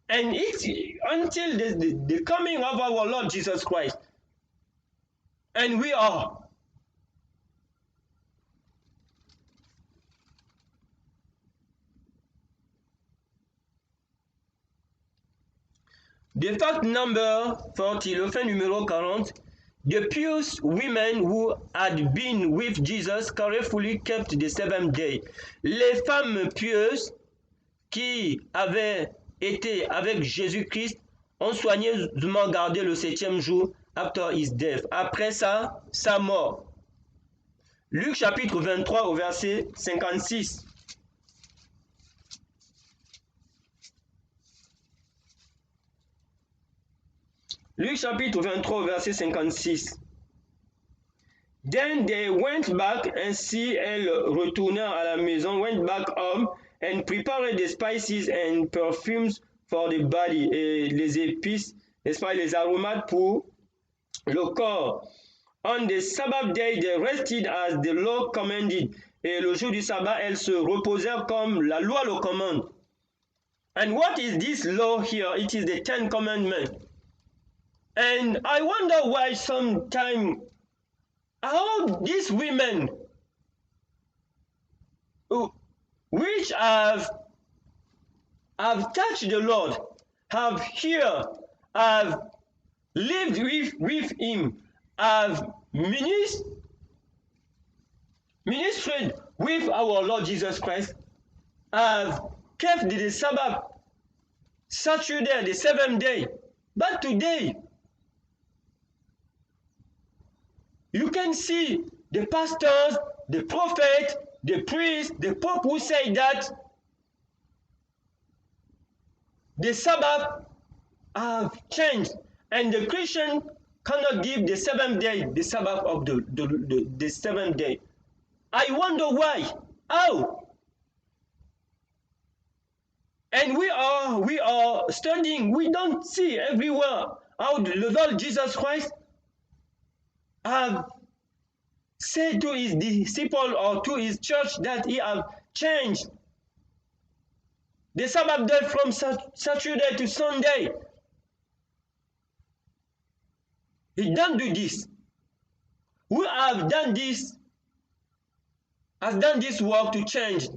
A: And it's until the coming of our Lord Jesus Christ. And we are. The fact number 40, le fait numéro 40, the pious women who had been with Jesus carefully kept the seventh day. Les femmes pieuses qui avaient été avec Jésus-Christ ont soigneusement gardé le 7e jour after his death, après sa mort. Luc chapitre 23 au verset 56. Luc chapitre 23 au verset 56. Then they went back, ainsi elles retournèrent à la maison, went back home, and prepared the spices and perfumes for the body, et les épices, n'est-ce pas, les aromates pour le corps. On the Sabbath day they rested as the law commanded, et le jour du sabbat, elles se reposèrent comme la loi le commande. And what is this law here? It is the 10 Commandments. And I wonder why sometimes how these women which have touched the Lord, have lived with him, have ministered with our Lord Jesus Christ, have kept the Sabbath, Saturday, the 7th day. But today, you can see the pastors, the prophet, the priest, the pope who say that the Sabbath have changed and the Christian cannot give the 7th day the Sabbath of the 7th day. I wonder why. How? And we are studying, we don't see everywhere how the Lord Jesus Christ have said to his disciples or to his church that he have changed the Sabbath day from Saturday to Sunday. He don't do this. We have done this, has done this work to change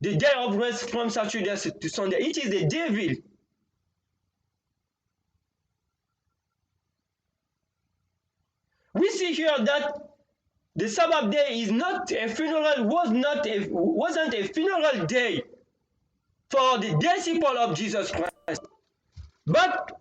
A: the day of rest from Saturday to Sunday. It is the devil. We see here that the Sabbath day is not a funeral, wasn't a funeral day for the disciple of Jesus Christ. But